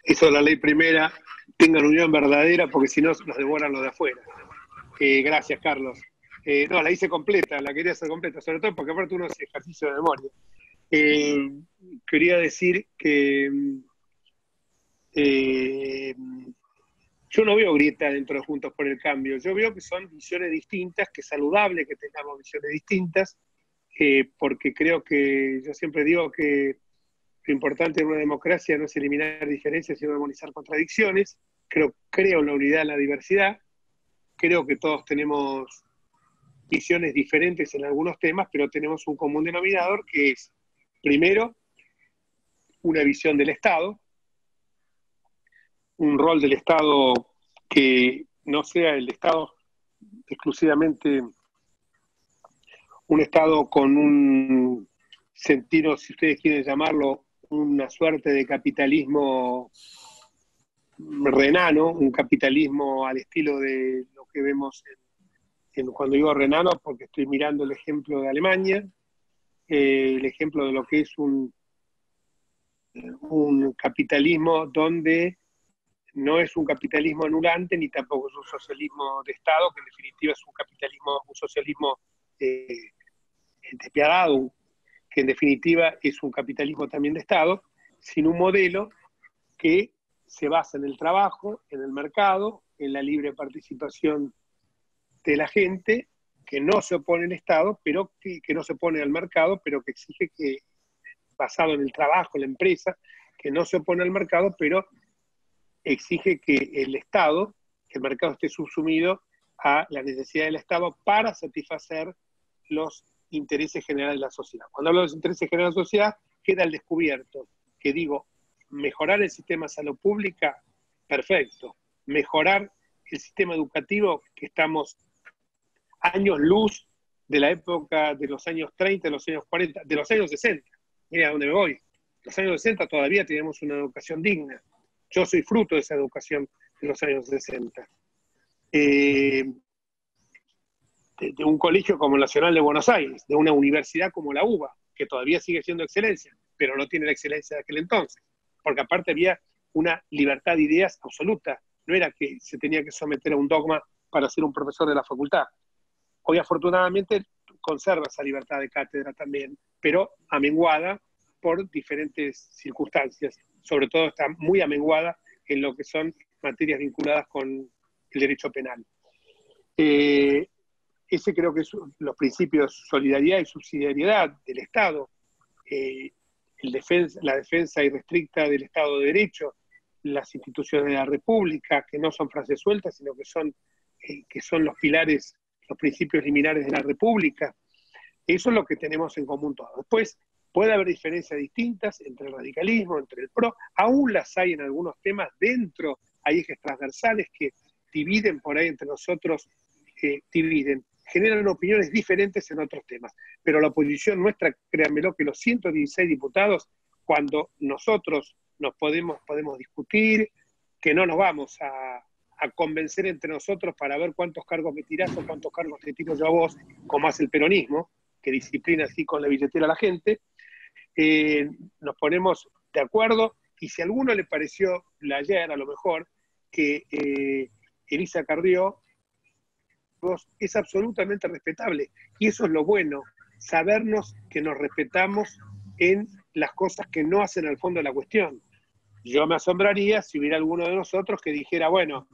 B: Eso, la ley primera, tengan unión verdadera, porque si no nos devoran los de afuera. Gracias, Carlos. No, la hice completa, la quería hacer completa, sobre todo porque aparte uno hace ejercicio de memoria. Quería decir que yo no veo grieta dentro de Juntos por el Cambio, yo veo que son visiones distintas, que es saludable que tengamos visiones distintas, porque creo que, yo siempre digo que lo importante en una democracia no es eliminar diferencias, sino armonizar contradicciones. Creo en la unidad en la diversidad, creo que todos tenemos visiones diferentes en algunos temas, pero tenemos un común denominador que es, primero, una visión del Estado, un rol del Estado que no sea el Estado exclusivamente un Estado con un sentido, si ustedes quieren llamarlo, una suerte de capitalismo renano, un capitalismo al estilo de lo que vemos cuando digo renano, porque estoy mirando el ejemplo de Alemania, el ejemplo de lo que es un capitalismo donde no es un capitalismo anulante, ni tampoco es un socialismo de Estado, que en definitiva es un socialismo despiadado, que en definitiva es un capitalismo también de Estado, sino un modelo que se basa en el trabajo, en el mercado, en la libre participación de la gente, que no se opone al Estado, pero que no se opone al mercado, pero que exige que, basado en el trabajo, en la empresa, que no se opone al mercado, pero exige que el Estado, que el mercado esté subsumido a la necesidad del Estado para satisfacer los intereses generales de la sociedad. Cuando hablo de los intereses generales de la sociedad, queda al descubierto, que digo, mejorar el sistema de salud pública, perfecto. Mejorar el sistema educativo, que estamos años luz de la época de los años 30, de los años 40, de los años 60. Mira a dónde me voy. Los años 60 todavía teníamos una educación digna. Yo soy fruto de esa educación de los años 60. De un colegio como el Nacional de Buenos Aires, de una universidad como la UBA, que todavía sigue siendo excelencia, pero no tiene la excelencia de aquel entonces, porque aparte había una libertad de ideas absoluta, no era que se tenía que someter a un dogma para ser un profesor de la facultad. Hoy afortunadamente conserva esa libertad de cátedra también, pero amenguada por diferentes circunstancias, sobre todo está muy amenguada en lo que son materias vinculadas con el derecho penal. Ese creo que es los principios de solidaridad y subsidiariedad del Estado, la defensa irrestricta del Estado de Derecho, las instituciones de la República, que no son frases sueltas, sino que son los pilares, los principios liminares de la República. Eso es lo que tenemos en común todos. Después puede haber diferencias distintas entre el radicalismo, entre el PRO, aún las hay en algunos temas dentro, hay ejes transversales que dividen por ahí entre nosotros, generan opiniones diferentes en otros temas. Pero la oposición nuestra, créanmelo, que los 116 diputados, cuando nosotros nos podemos discutir, que no nos vamos a convencer entre nosotros para ver cuántos cargos me tirás o cuántos cargos te tiro yo a vos, como hace el peronismo, que disciplina así con la billetera a la gente, nos ponemos de acuerdo, y si a alguno le pareció ayer a lo mejor que Elisa Carrió es absolutamente respetable, y eso es lo bueno, sabernos que nos respetamos en las cosas que no hacen al fondo de la cuestión. Yo me asombraría si hubiera alguno de nosotros que dijera, bueno,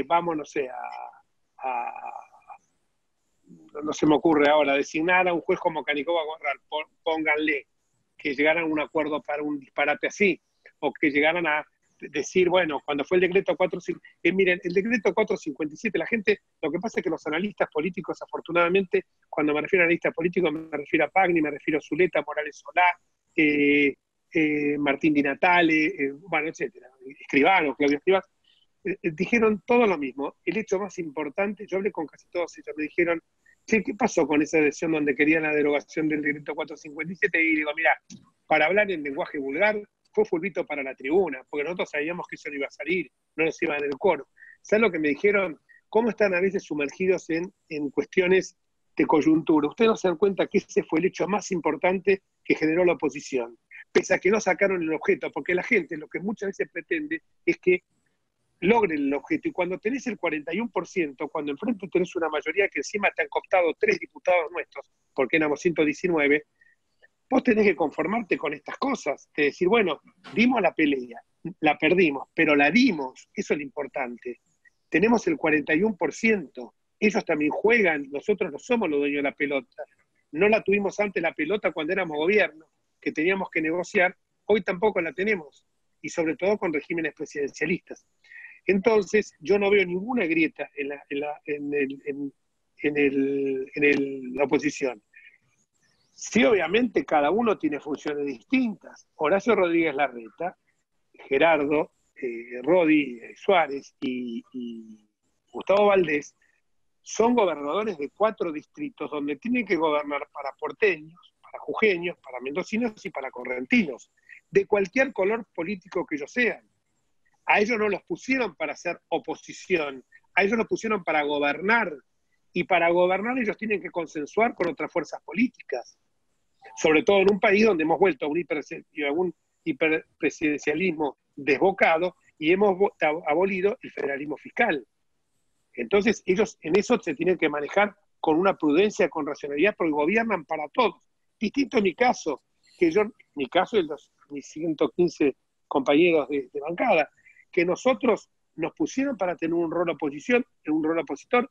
B: vamos, no sé, no se me ocurre ahora, designar a un juez como Canicoba Guarral, pónganle, que llegaran a un acuerdo para un disparate así, o que llegaran a decir, bueno, cuando fue el decreto 457, miren, el decreto 457, la gente, lo que pasa es que los analistas políticos, afortunadamente, cuando me refiero a analistas políticos, me refiero a Pagni, me refiero a Zuleta, Morales Solá, Martín Di Natale, bueno, etcétera, Escribano, Claudio Escribano, dijeron todo lo mismo. El hecho más importante, yo hablé con casi todos ellos, me dijeron, che, ¿qué pasó con esa decisión donde querían la derogación del decreto 457? Y digo, mira, para hablar en lenguaje vulgar, fue fulbito para la tribuna, porque nosotros sabíamos que eso no iba a salir, no nos iba en el coro. ¿Sabes lo que me dijeron? ¿Cómo están a veces sumergidos en cuestiones de coyuntura? Ustedes no se dan cuenta que ese fue el hecho más importante que generó la oposición, pese a que no sacaron el objeto, porque la gente lo que muchas veces pretende es que logren el objeto, y cuando tenés el 41%, cuando enfrente tenés una mayoría que encima te han costado 3 diputados nuestros, porque éramos 119, vos tenés que conformarte con estas cosas, de decir, bueno, dimos la pelea, la perdimos, pero la dimos, eso es lo importante. Tenemos el 41%, ellos también juegan, nosotros no somos los dueños de la pelota, no la tuvimos antes la pelota cuando éramos gobierno, que teníamos que negociar, hoy tampoco la tenemos, y sobre todo con regímenes presidencialistas. Entonces, yo no veo ninguna grieta en la oposición. Sí, obviamente, cada uno tiene funciones distintas. Horacio Rodríguez Larreta, Gerardo, Rodi Suárez y Gustavo Valdés son gobernadores de 4 distritos donde tienen que gobernar para porteños, para jujeños, para mendocinos y para correntinos, de cualquier color político que ellos sean. A ellos no los pusieron para hacer oposición, a ellos los pusieron para gobernar, y para gobernar ellos tienen que consensuar con otras fuerzas políticas, sobre todo en un país donde hemos vuelto a un hiperpresidencialismo desbocado y hemos abolido el federalismo fiscal. Entonces ellos en eso se tienen que manejar con una prudencia, con racionalidad, porque gobiernan para todos. Distinto en mi caso, mi caso y mis 115 compañeros de bancada, que nosotros nos pusieron para tener un rol opositor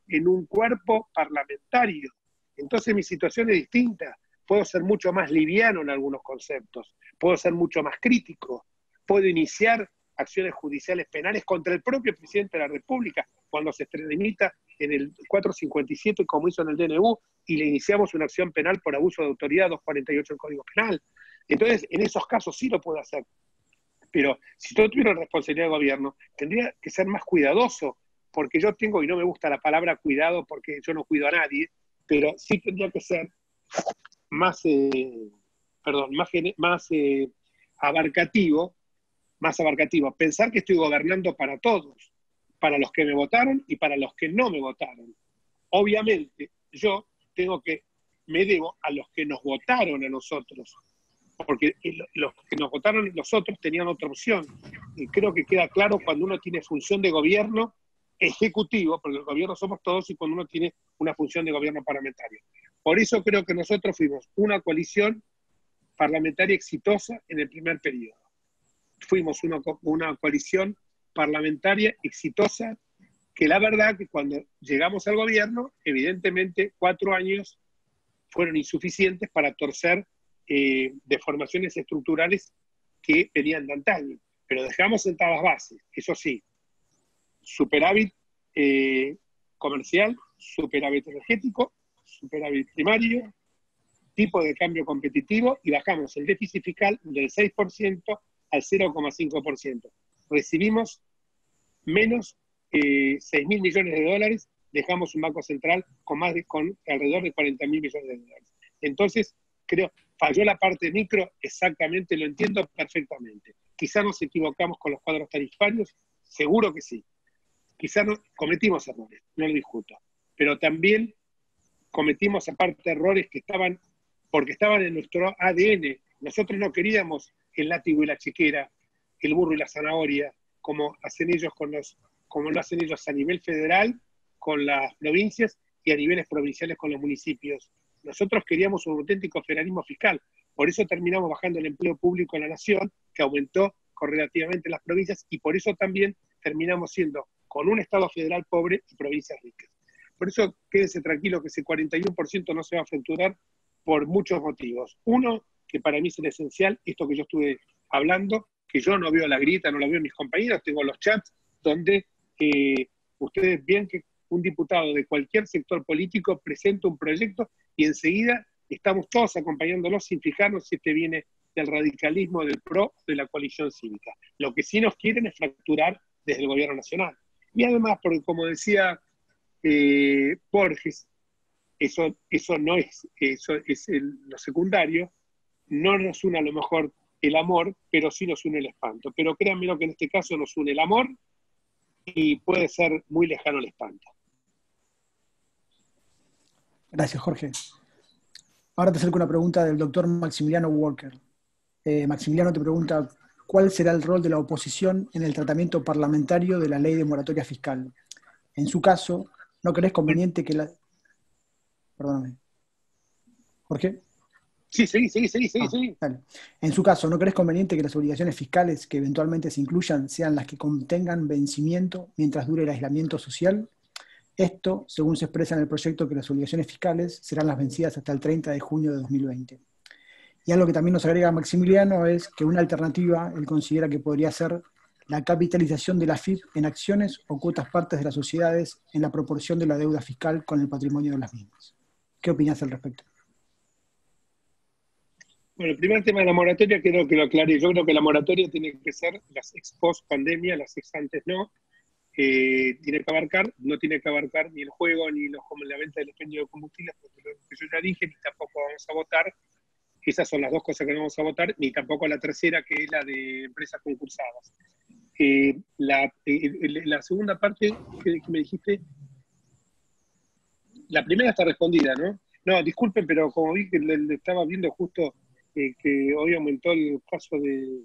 B: en un cuerpo parlamentario. Entonces mi situación es distinta. Puedo ser mucho más liviano en algunos conceptos, puedo ser mucho más crítico, puedo iniciar acciones judiciales penales contra el propio presidente de la República cuando se extradita en el 457 como hizo en el DNU y le iniciamos una acción penal por abuso de autoridad 248 del Código Penal. Entonces, en esos casos sí lo puedo hacer. Pero si yo tuviera responsabilidad de gobierno, tendría que ser más cuidadoso, porque yo tengo, y no me gusta la palabra cuidado porque yo no cuido a nadie, pero sí tendría que ser más abarcativo, pensar que estoy gobernando para todos, para los que me votaron y para los que no me votaron. Obviamente, yo me debo a los que nos votaron a nosotros, porque los que nos votaron los otros tenían otra opción. Y creo que queda claro cuando uno tiene función de gobierno ejecutivo, porque el gobierno somos todos, y cuando uno tiene una función de gobierno parlamentario. Por eso creo que nosotros fuimos una coalición parlamentaria exitosa en el primer periodo. Fuimos una coalición parlamentaria exitosa, que la verdad que cuando llegamos al gobierno, evidentemente 4 años fueron insuficientes para torcer deformaciones estructurales que venían de antaño. Pero dejamos sentadas bases, eso sí, superávit comercial, superávit energético, superávit primario, tipo de cambio competitivo, y bajamos el déficit fiscal del 6% al 0,5%. Recibimos menos 6.000 millones de dólares, dejamos un banco central con alrededor de 40.000 millones de dólares. Entonces, creo, falló la parte micro, exactamente, lo entiendo perfectamente. Quizá nos equivocamos con los cuadros tarifarios, seguro que sí. Quizá cometimos errores, no lo discuto. Pero también cometimos aparte errores porque estaban en nuestro ADN. Nosotros no queríamos el látigo y la chiquera, el burro y la zanahoria, como lo hacen ellos a nivel federal con las provincias y a niveles provinciales con los municipios. Nosotros queríamos un auténtico federalismo fiscal, por eso terminamos bajando el empleo público en la nación, que aumentó correlativamente en las provincias, y por eso también terminamos siendo con un Estado federal pobre y provincias ricas. Por eso quédese tranquilo que ese 41% no se va a fracturar por muchos motivos. Uno, que para mí es el esencial, esto que yo estuve hablando, que yo no veo la grieta, no la veo en mis compañeros, tengo los chats donde ustedes ven que un diputado de cualquier sector político presenta un proyecto y enseguida estamos todos acompañándolo sin fijarnos si este viene del radicalismo, del PRO, de la coalición cívica. Lo que sí nos quieren es fracturar desde el gobierno nacional. Y además, porque como decía Borges, eso no es, eso es lo secundario, no nos une a lo mejor el amor, pero sí nos une el espanto. Pero créanme lo que en este caso nos une el amor y puede ser muy lejano el espanto.
C: Gracias, Jorge. Ahora te acerco una pregunta del doctor Maximiliano Walker. Maximiliano te pregunta, ¿cuál será el rol de la oposición en el tratamiento parlamentario de la ley de moratoria fiscal? En su caso, ¿no crees conveniente que la... Perdóname. ¿Jorge?
B: Sí, seguí.
C: Dale. En su caso, ¿no crees conveniente que las obligaciones fiscales que eventualmente se incluyan sean las que contengan vencimiento mientras dure el aislamiento social? Esto, según se expresa en el proyecto, que las obligaciones fiscales serán las vencidas hasta el 30 de junio de 2020. Y algo que también nos agrega Maximiliano es que una alternativa, él considera que podría ser la capitalización de la AFIP en acciones o cuotas partes de las sociedades en la proporción de la deuda fiscal con el patrimonio de las mismas. ¿Qué opinas al respecto?
B: Bueno, el primer tema de la moratoria creo que lo aclaré. Yo creo que la moratoria tiene que ser las ex post pandemia, las ex antes no. No tiene que abarcar ni el juego ni la venta del expendio de combustibles, porque lo que yo ya dije, ni tampoco vamos a votar. Esas son las dos cosas que no vamos a votar, ni tampoco la tercera, que es la de empresas concursadas. La segunda parte que me dijiste, la primera está respondida, ¿no? No, disculpen, pero como vi que le estaba viendo justo que hoy aumentó el caso de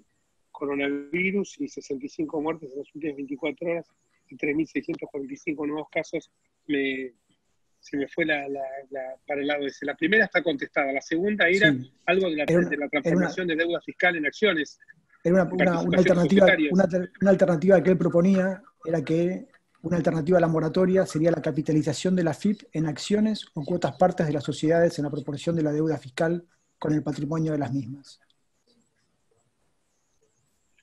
B: coronavirus y 65 muertes en las últimas 24 horas y 3.645 nuevos casos, se me fue para el lado ese. La primera está contestada, la segunda era algo de la transformación de deuda fiscal en acciones.
C: Era una alternativa que él proponía, era que una alternativa a la moratoria sería la capitalización de la AFIP en acciones o cuotas partes de las sociedades en la proporción de la deuda fiscal con el patrimonio de las mismas.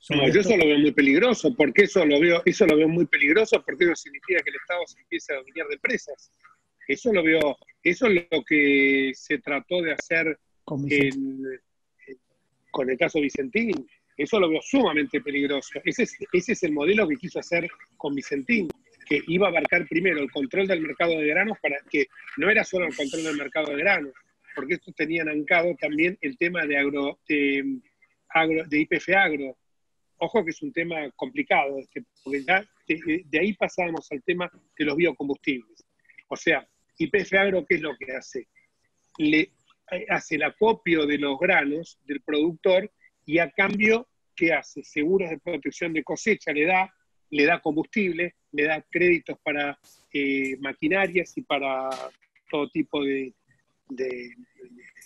B: No, yo eso lo veo muy peligroso, porque eso lo veo muy peligroso, porque eso significa que el Estado se empieza a dominar de empresas. Eso es lo que se trató de hacer con el caso Vicentín. Eso lo veo sumamente peligroso. Ese es el modelo que quiso hacer con Vicentín, que iba a abarcar primero el control del mercado de granos, para que no era solo el control del mercado de granos, porque estos tenían ancado también el tema de YPF Agro. Ojo que es un tema complicado, porque ya de ahí pasábamos al tema de los biocombustibles. O sea, YPF Agro, ¿qué es lo que hace? Hace el acopio de los granos del productor y a cambio, ¿qué hace? Seguros de protección de cosecha, le da combustible, le da créditos para maquinarias y para todo tipo de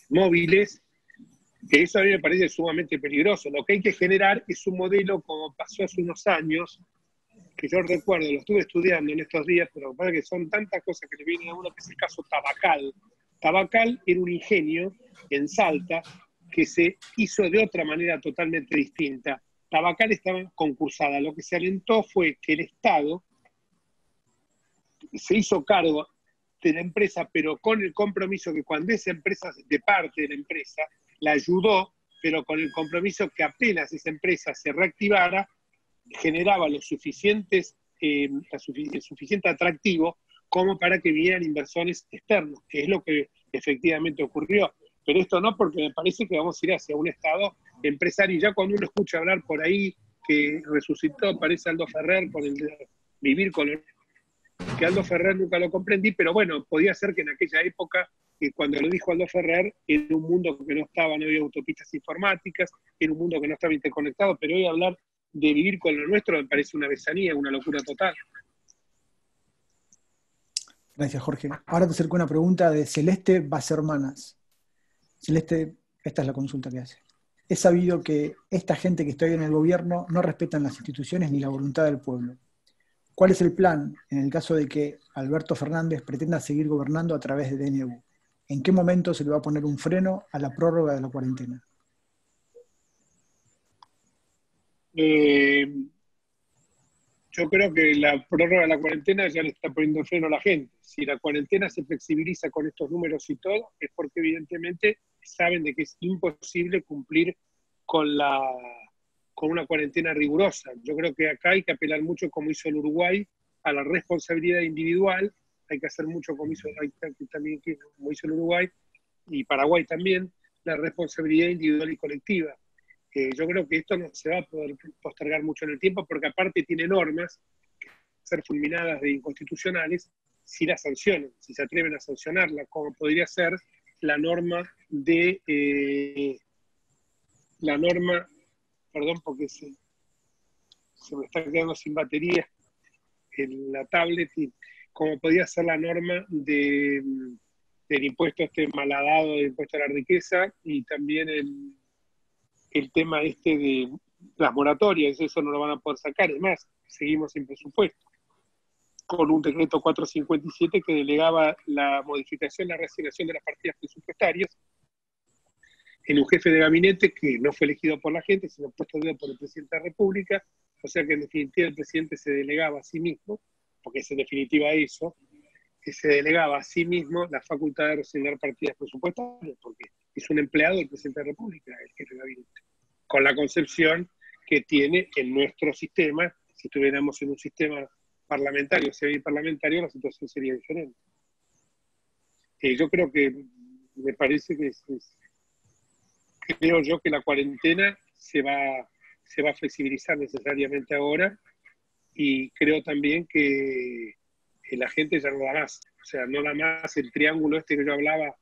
B: móviles. Que eso a mí me parece sumamente peligroso. Lo que hay que generar es un modelo como pasó hace unos años, que yo recuerdo, lo estuve estudiando en estos días, pero parece que son tantas cosas que le vienen a uno, que es el caso Tabacal. Tabacal era un ingenio en Salta que se hizo de otra manera totalmente distinta. Tabacal estaba concursada. Lo que se alentó fue que el Estado se hizo cargo de la empresa, pero con el compromiso que cuando esa empresa, de parte de la empresa, la ayudó, pero con el compromiso que apenas esa empresa se reactivara, generaba el suficiente atractivo como para que vinieran inversores externos, que es lo que efectivamente ocurrió. Pero esto no, porque me parece que vamos a ir hacia un Estado empresario. Y ya cuando uno escucha hablar por ahí que resucitó, parece Aldo Ferrer, con el de vivir con el... que Aldo Ferrer nunca lo comprendí, pero bueno, podía ser que en aquella época, cuando lo dijo Aldo Ferrer, era un mundo que no había autopistas informáticas, era un mundo que no estaba interconectado, pero hoy hablar de vivir con lo nuestro me parece una besanía, una locura total.
C: Gracias, Jorge. Ahora te acerco una pregunta de Celeste Basermanas. Celeste, esta es la consulta que hace. Es sabido que esta gente que está hoy en el gobierno no respetan las instituciones ni la voluntad del pueblo. ¿Cuál es el plan en el caso de que Alberto Fernández pretenda seguir gobernando a través de DNU? ¿En qué momento se le va a poner un freno a la prórroga de la cuarentena?
B: Eh, yo creo que la prórroga de la cuarentena ya le está poniendo freno a la gente. Si la cuarentena se flexibiliza con estos números y todo, es porque evidentemente saben de que es imposible cumplir con una cuarentena rigurosa. Yo creo que acá hay que apelar mucho, como hizo el Uruguay, a la responsabilidad individual. Hay que hacer mucho, como hizo el Uruguay, y Paraguay también, la responsabilidad individual y colectiva. Yo creo que esto no se va a poder postergar mucho en el tiempo, porque aparte tiene normas que ser fulminadas de inconstitucionales si las sancionan, si se atreven a sancionarla, como podría ser la norma perdón, porque se me está quedando sin batería en la tablet, y como podría ser la norma del impuesto malhadado, del impuesto a la riqueza, y también el tema de las moratorias. Eso no lo van a poder sacar. Es más, seguimos sin presupuesto, con un decreto 457 que delegaba la modificación, la reasignación de las partidas presupuestarias en un jefe de gabinete que no fue elegido por la gente, sino puesto por el presidente de la República. O sea que en definitiva el presidente se delegaba a sí mismo, porque es en definitiva eso, que se delegaba a sí mismo la facultad de reasignar partidas presupuestarias, porque es un empleado del presidente de la República, el jefe de gabinete, con la concepción que tiene en nuestro sistema. Si estuviéramos en un sistema parlamentario, semiparlamentario, la situación sería diferente. Yo creo que, me parece que creo yo que la cuarentena se va a flexibilizar necesariamente ahora, y creo también que la gente ya no da más. O sea, no da más el triángulo que yo hablaba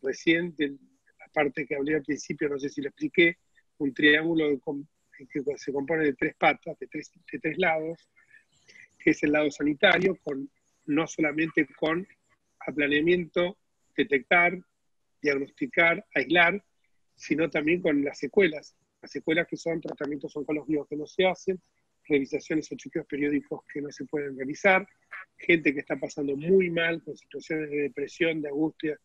B: recién, de la parte que hablé al principio, no sé si lo expliqué, un triángulo que se compone de tres patas, de tres lados, que es el lado sanitario, no solamente con planeamiento, detectar, diagnosticar, aislar, sino también con las secuelas que son tratamientos oncológicos que no se hacen, revisaciones o chequeos periódicos que no se pueden realizar, gente que está pasando muy mal, con situaciones de depresión, de angustia,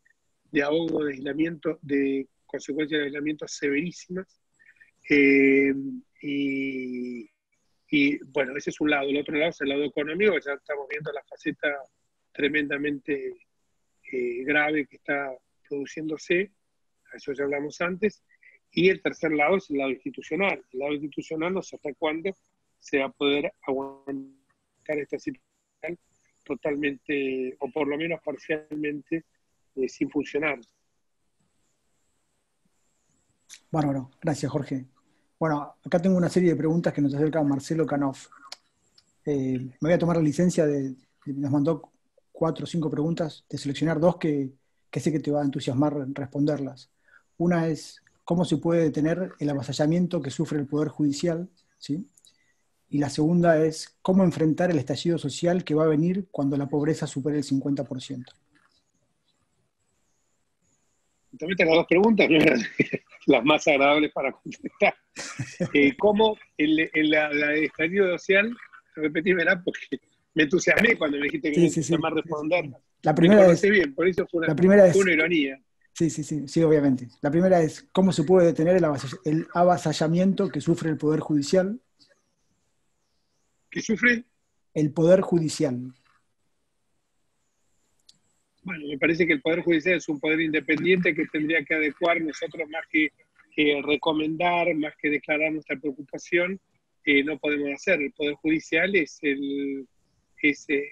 B: de ahogo, de aislamiento, de consecuencias de aislamiento severísimas. Y bueno, ese es un lado. El otro lado es el lado económico, ya estamos viendo la faceta tremendamente grave que está produciéndose, a eso ya hablamos antes. Y el tercer lado es el lado institucional. El lado institucional no sé hasta cuándo se va a poder aguantar esta situación totalmente, o por lo menos parcialmente, sin funcionar.
C: Bárbaro, gracias Jorge. Bueno, acá tengo una serie de preguntas que nos acerca Marcelo Canoff. Me voy a tomar la licencia nos mandó 4 o 5 preguntas, de seleccionar 2 que sé que te va a entusiasmar responderlas. Una es, ¿cómo se puede detener el avasallamiento que sufre el Poder Judicial? ¿Sí? Y la segunda es, ¿cómo enfrentar el estallido social que va a venir cuando la pobreza supere el 50%?
B: También las 2 preguntas no eran las más agradables para contestar. ¿Cómo el estallido social? Repetímela porque me entusiasmé cuando me dijiste que me entusiasmaba responder.
C: La primera es,
B: bien, por eso fue una ironía.
C: Sí, obviamente. La primera es, ¿cómo se puede detener el avasallamiento que sufre el Poder Judicial?
B: ¿Qué sufre?
C: El Poder Judicial.
B: Bueno, me parece que el Poder Judicial es un poder independiente que tendría que adecuar. Nosotros, más que recomendar, más que declarar nuestra preocupación, no podemos hacer. El Poder Judicial es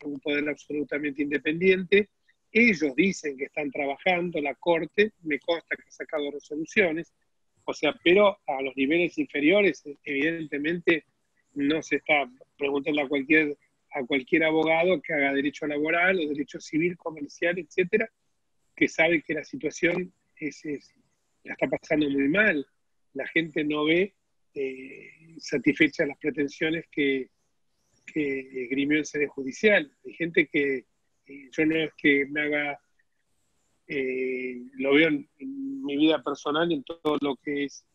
B: un poder absolutamente independiente. Ellos dicen que están trabajando, la Corte, me consta que ha sacado resoluciones, o sea, pero a los niveles inferiores, evidentemente, no se está. Preguntando a cualquier abogado que haga derecho laboral o derecho civil, comercial, etcétera, que sabe que la situación la está pasando muy mal. La gente no ve satisfechas las pretensiones que esgrimió el Poder Judicial. Hay gente que yo no es que me haga, lo veo en mi vida personal, en todo lo que es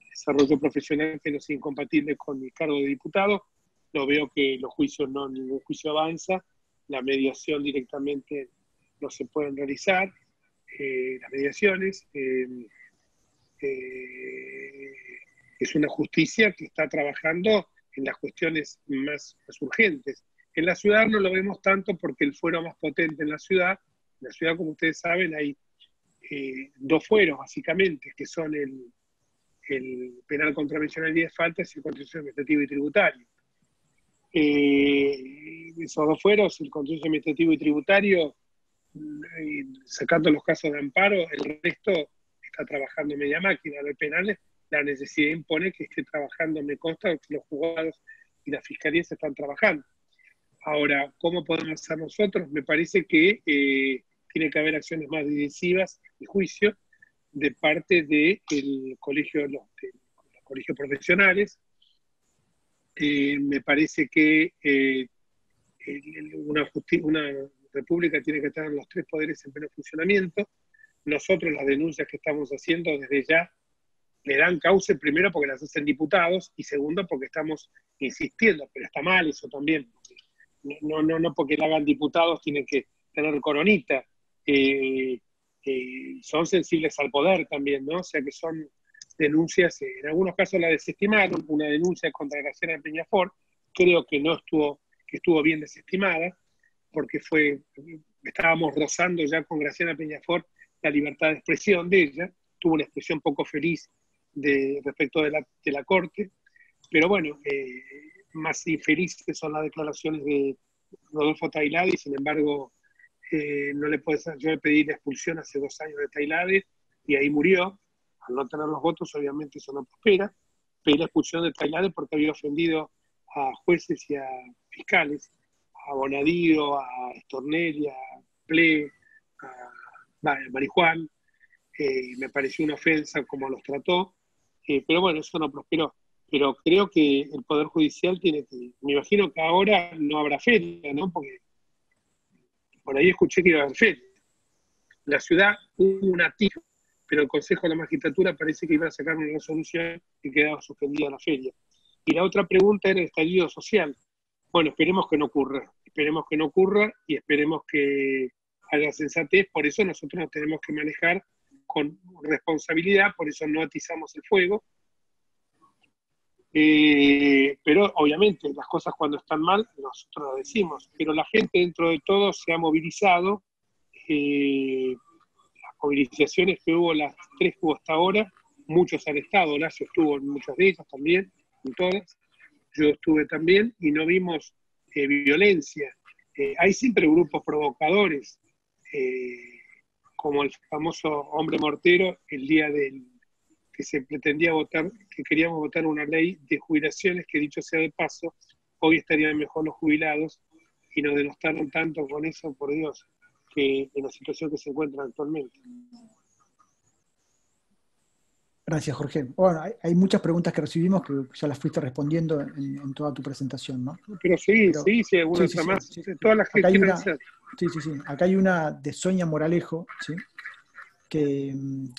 B: desarrollo profesional, que no es incompatible con mi cargo de diputado. no veo que los juicios, ningún juicio avanza, la mediación directamente no se pueden realizar, las mediaciones. Es una justicia que está trabajando en las cuestiones más urgentes. En la ciudad no lo vemos tanto porque el fuero más potente en la ciudad, como ustedes saben, hay dos fueros básicamente, que son el penal contravencional y de faltas y el contencioso administrativo y tributario. Esos dos fueros, el contencioso administrativo y tributario, sacando los casos de amparo, el resto está trabajando media máquina. Los penales, la necesidad impone que esté trabajando, me consta que los juzgados y la fiscalía se están trabajando. Ahora, ¿cómo podemos hacer nosotros? Me parece que tiene que haber acciones más decisivas y juicio de parte del colegio, los colegios profesionales. Me parece que una república tiene que tener los tres poderes en pleno funcionamiento. Nosotros las denuncias que estamos haciendo desde ya le dan cauce, primero porque las hacen diputados y segundo porque estamos insistiendo, pero está mal eso también. No porque la hagan diputados tienen que tener coronita. Son sensibles al poder también, ¿no? O sea que son denuncias, en algunos casos la desestimaron, una denuncia contra Graciela Peñafort, creo que estuvo bien desestimada, porque estábamos rozando ya con Graciela Peñafort la libertad de expresión de ella, tuvo una expresión poco feliz respecto de la Corte, pero bueno, más infelices son las declaraciones de Rodolfo Tailade, y sin embargo no le puede ser. Yo le pedí la expulsión hace 2 años de Tailade y ahí murió. Al no tener los votos, obviamente eso no prospera. Pedí la expulsión de Tailade porque había ofendido a jueces y a fiscales, a Bonadío, a Stornelli, a Ple, a Marijuán. Me pareció una ofensa como los trató, pero bueno, eso no prosperó. Pero creo que el Poder Judicial tiene que... Me imagino que ahora no habrá feria, ¿no? Porque por ahí escuché que iba a haber feria. La ciudad hubo una tira, pero el Consejo de la Magistratura parece que iba a sacar una resolución y quedaba suspendida la feria. Y la otra pregunta era el estallido social. Bueno, esperemos que no ocurra. Esperemos que no ocurra y esperemos que haya sensatez. Por eso nosotros nos tenemos que manejar con responsabilidad, por eso no atizamos el fuego. Pero obviamente las cosas cuando están mal nosotros lo decimos, pero la gente dentro de todo se ha movilizado. Las movilizaciones que hubo, las 3 que hubo hasta ahora, muchos han estado, Horacio estuvo en muchas de ellas también, en todas, yo estuve también y no vimos violencia. Hay siempre grupos provocadores, como el famoso hombre mortero el día que se pretendía votar, que queríamos votar una ley de jubilaciones, que dicho sea de paso, hoy estarían mejor los jubilados, y nos denostaron tanto con eso, por Dios, que en la situación que se encuentran actualmente.
C: Gracias, Jorge. Bueno, hay muchas preguntas que recibimos que ya las fuiste respondiendo en toda tu presentación, ¿no?
B: Pero sí, alguna otra más.
C: Sí.
B: Todas las que quieran hacer.
C: Sí. Acá hay una de Sonia Moralejo, ¿sí? Que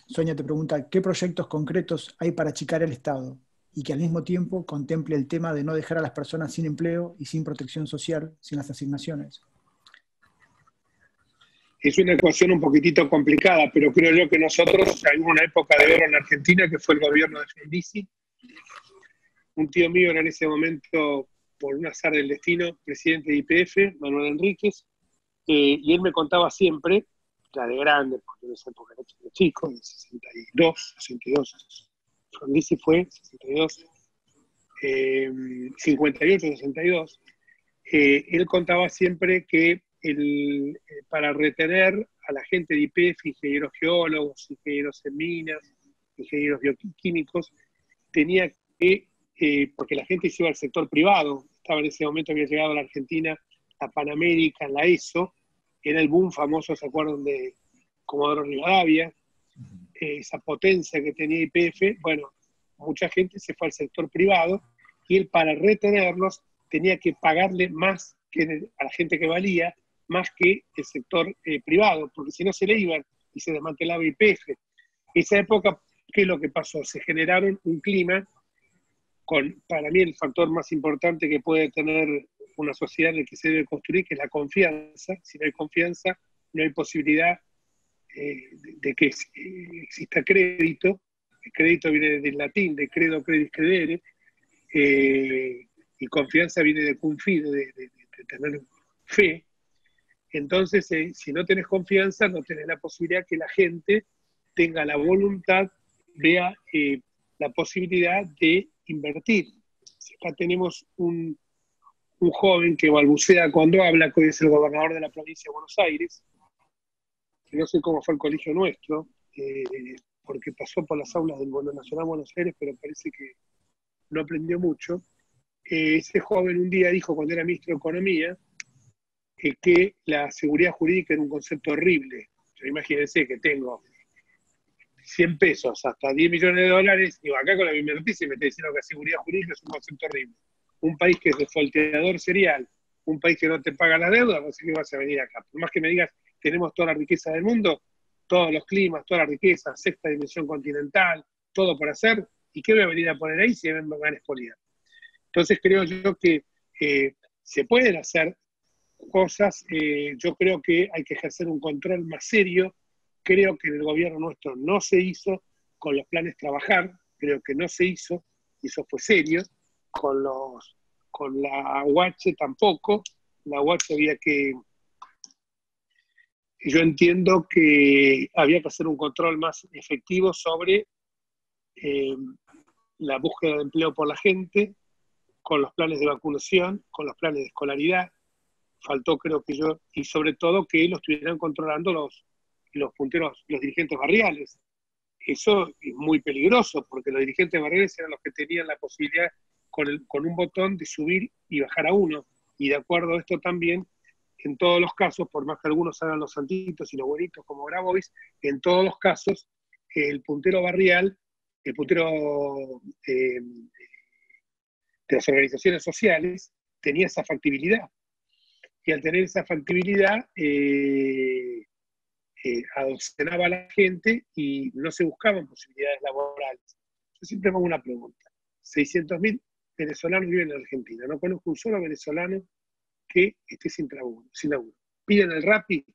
C: Sonia te pregunta, ¿qué proyectos concretos hay para achicar el Estado y que al mismo tiempo contemple el tema de no dejar a las personas sin empleo y sin protección social, sin las asignaciones?
B: Es una ecuación un poquitito complicada, pero creo yo que nosotros, en una época de oro en Argentina, que fue el gobierno de Frondizi, un tío mío era en ese momento, por un azar del destino, presidente de YPF, Manuel Enríquez, y él me contaba siempre, ya de grande, porque en esa época era chico, de 62, Frondizi fue 62, 58, 62, él contaba siempre que para retener a la gente de YPF, ingenieros geólogos, ingenieros en minas, ingenieros bioquímicos, tenía que, porque la gente se iba al sector privado, estaba en ese momento, había llegado a la Argentina la Panamérica, la ESO, era el boom famoso, ¿se acuerdan de Comodoro Rivadavia? Esa potencia que tenía YPF, bueno, mucha gente se fue al sector privado y él para retenerlos tenía que pagarle más que a la gente que valía, más que el sector privado, porque si no se le iban y se desmantelaba YPF. Esa época, ¿qué es lo que pasó? Se generaron un clima para mí el factor más importante que puede tener una sociedad en la que se debe construir, que es la confianza. Si no hay confianza, no hay posibilidad de que exista crédito. El crédito viene del latín, de credo, credis, credere, y confianza viene de confide, de tener fe. Entonces, si no tenés confianza, no tenés la posibilidad que la gente tenga la voluntad, vea la posibilidad de invertir. Acá tenemos un joven que balbucea cuando habla, que es el gobernador de la provincia de Buenos Aires, que no sé cómo fue el colegio nuestro, porque pasó por las aulas del Nacional Buenos Aires, pero parece que no aprendió mucho. Ese joven un día dijo, cuando era ministro de Economía, que la seguridad jurídica era un concepto horrible. Yo imagínense que tengo 100 pesos hasta 10 millones de dólares, y acá con la bimerticia me está diciendo que la seguridad jurídica es un concepto horrible. Un país que es defaulteador serial, un país que no te paga la deuda, no sé qué vas a venir acá. Por más que me digas, tenemos toda la riqueza del mundo, todos los climas, toda la riqueza, sexta dimensión continental, todo por hacer, ¿y qué voy a venir a poner ahí si me van a expoliar? Entonces creo yo que se pueden hacer cosas, yo creo que hay que ejercer un control más serio. Creo que en el gobierno nuestro no se hizo con los planes trabajar, creo que no se hizo, y eso fue serio. Con la UH tampoco. La UH había que... Yo entiendo que había que hacer un control más efectivo sobre la búsqueda de empleo por la gente, con los planes de vacunación, con los planes de escolaridad. Faltó, creo que yo, y sobre todo que lo estuvieran controlando los punteros, los dirigentes barriales. Eso es muy peligroso, porque los dirigentes barriales eran los que tenían la posibilidad con un botón de subir y bajar a uno. Y de acuerdo a esto también, en todos los casos, por más que algunos hagan los santitos y los buenitos como Grabois, en todos los casos, el puntero barrial, el puntero de las organizaciones sociales, tenía esa factibilidad. Y al tener esa factibilidad, adoctrinaba a la gente y no se buscaban posibilidades laborales. Yo siempre me hago una pregunta. 600.000 venezolanos viven en Argentina. No conozco un solo venezolano que esté sin laburo. Piden el Rappi,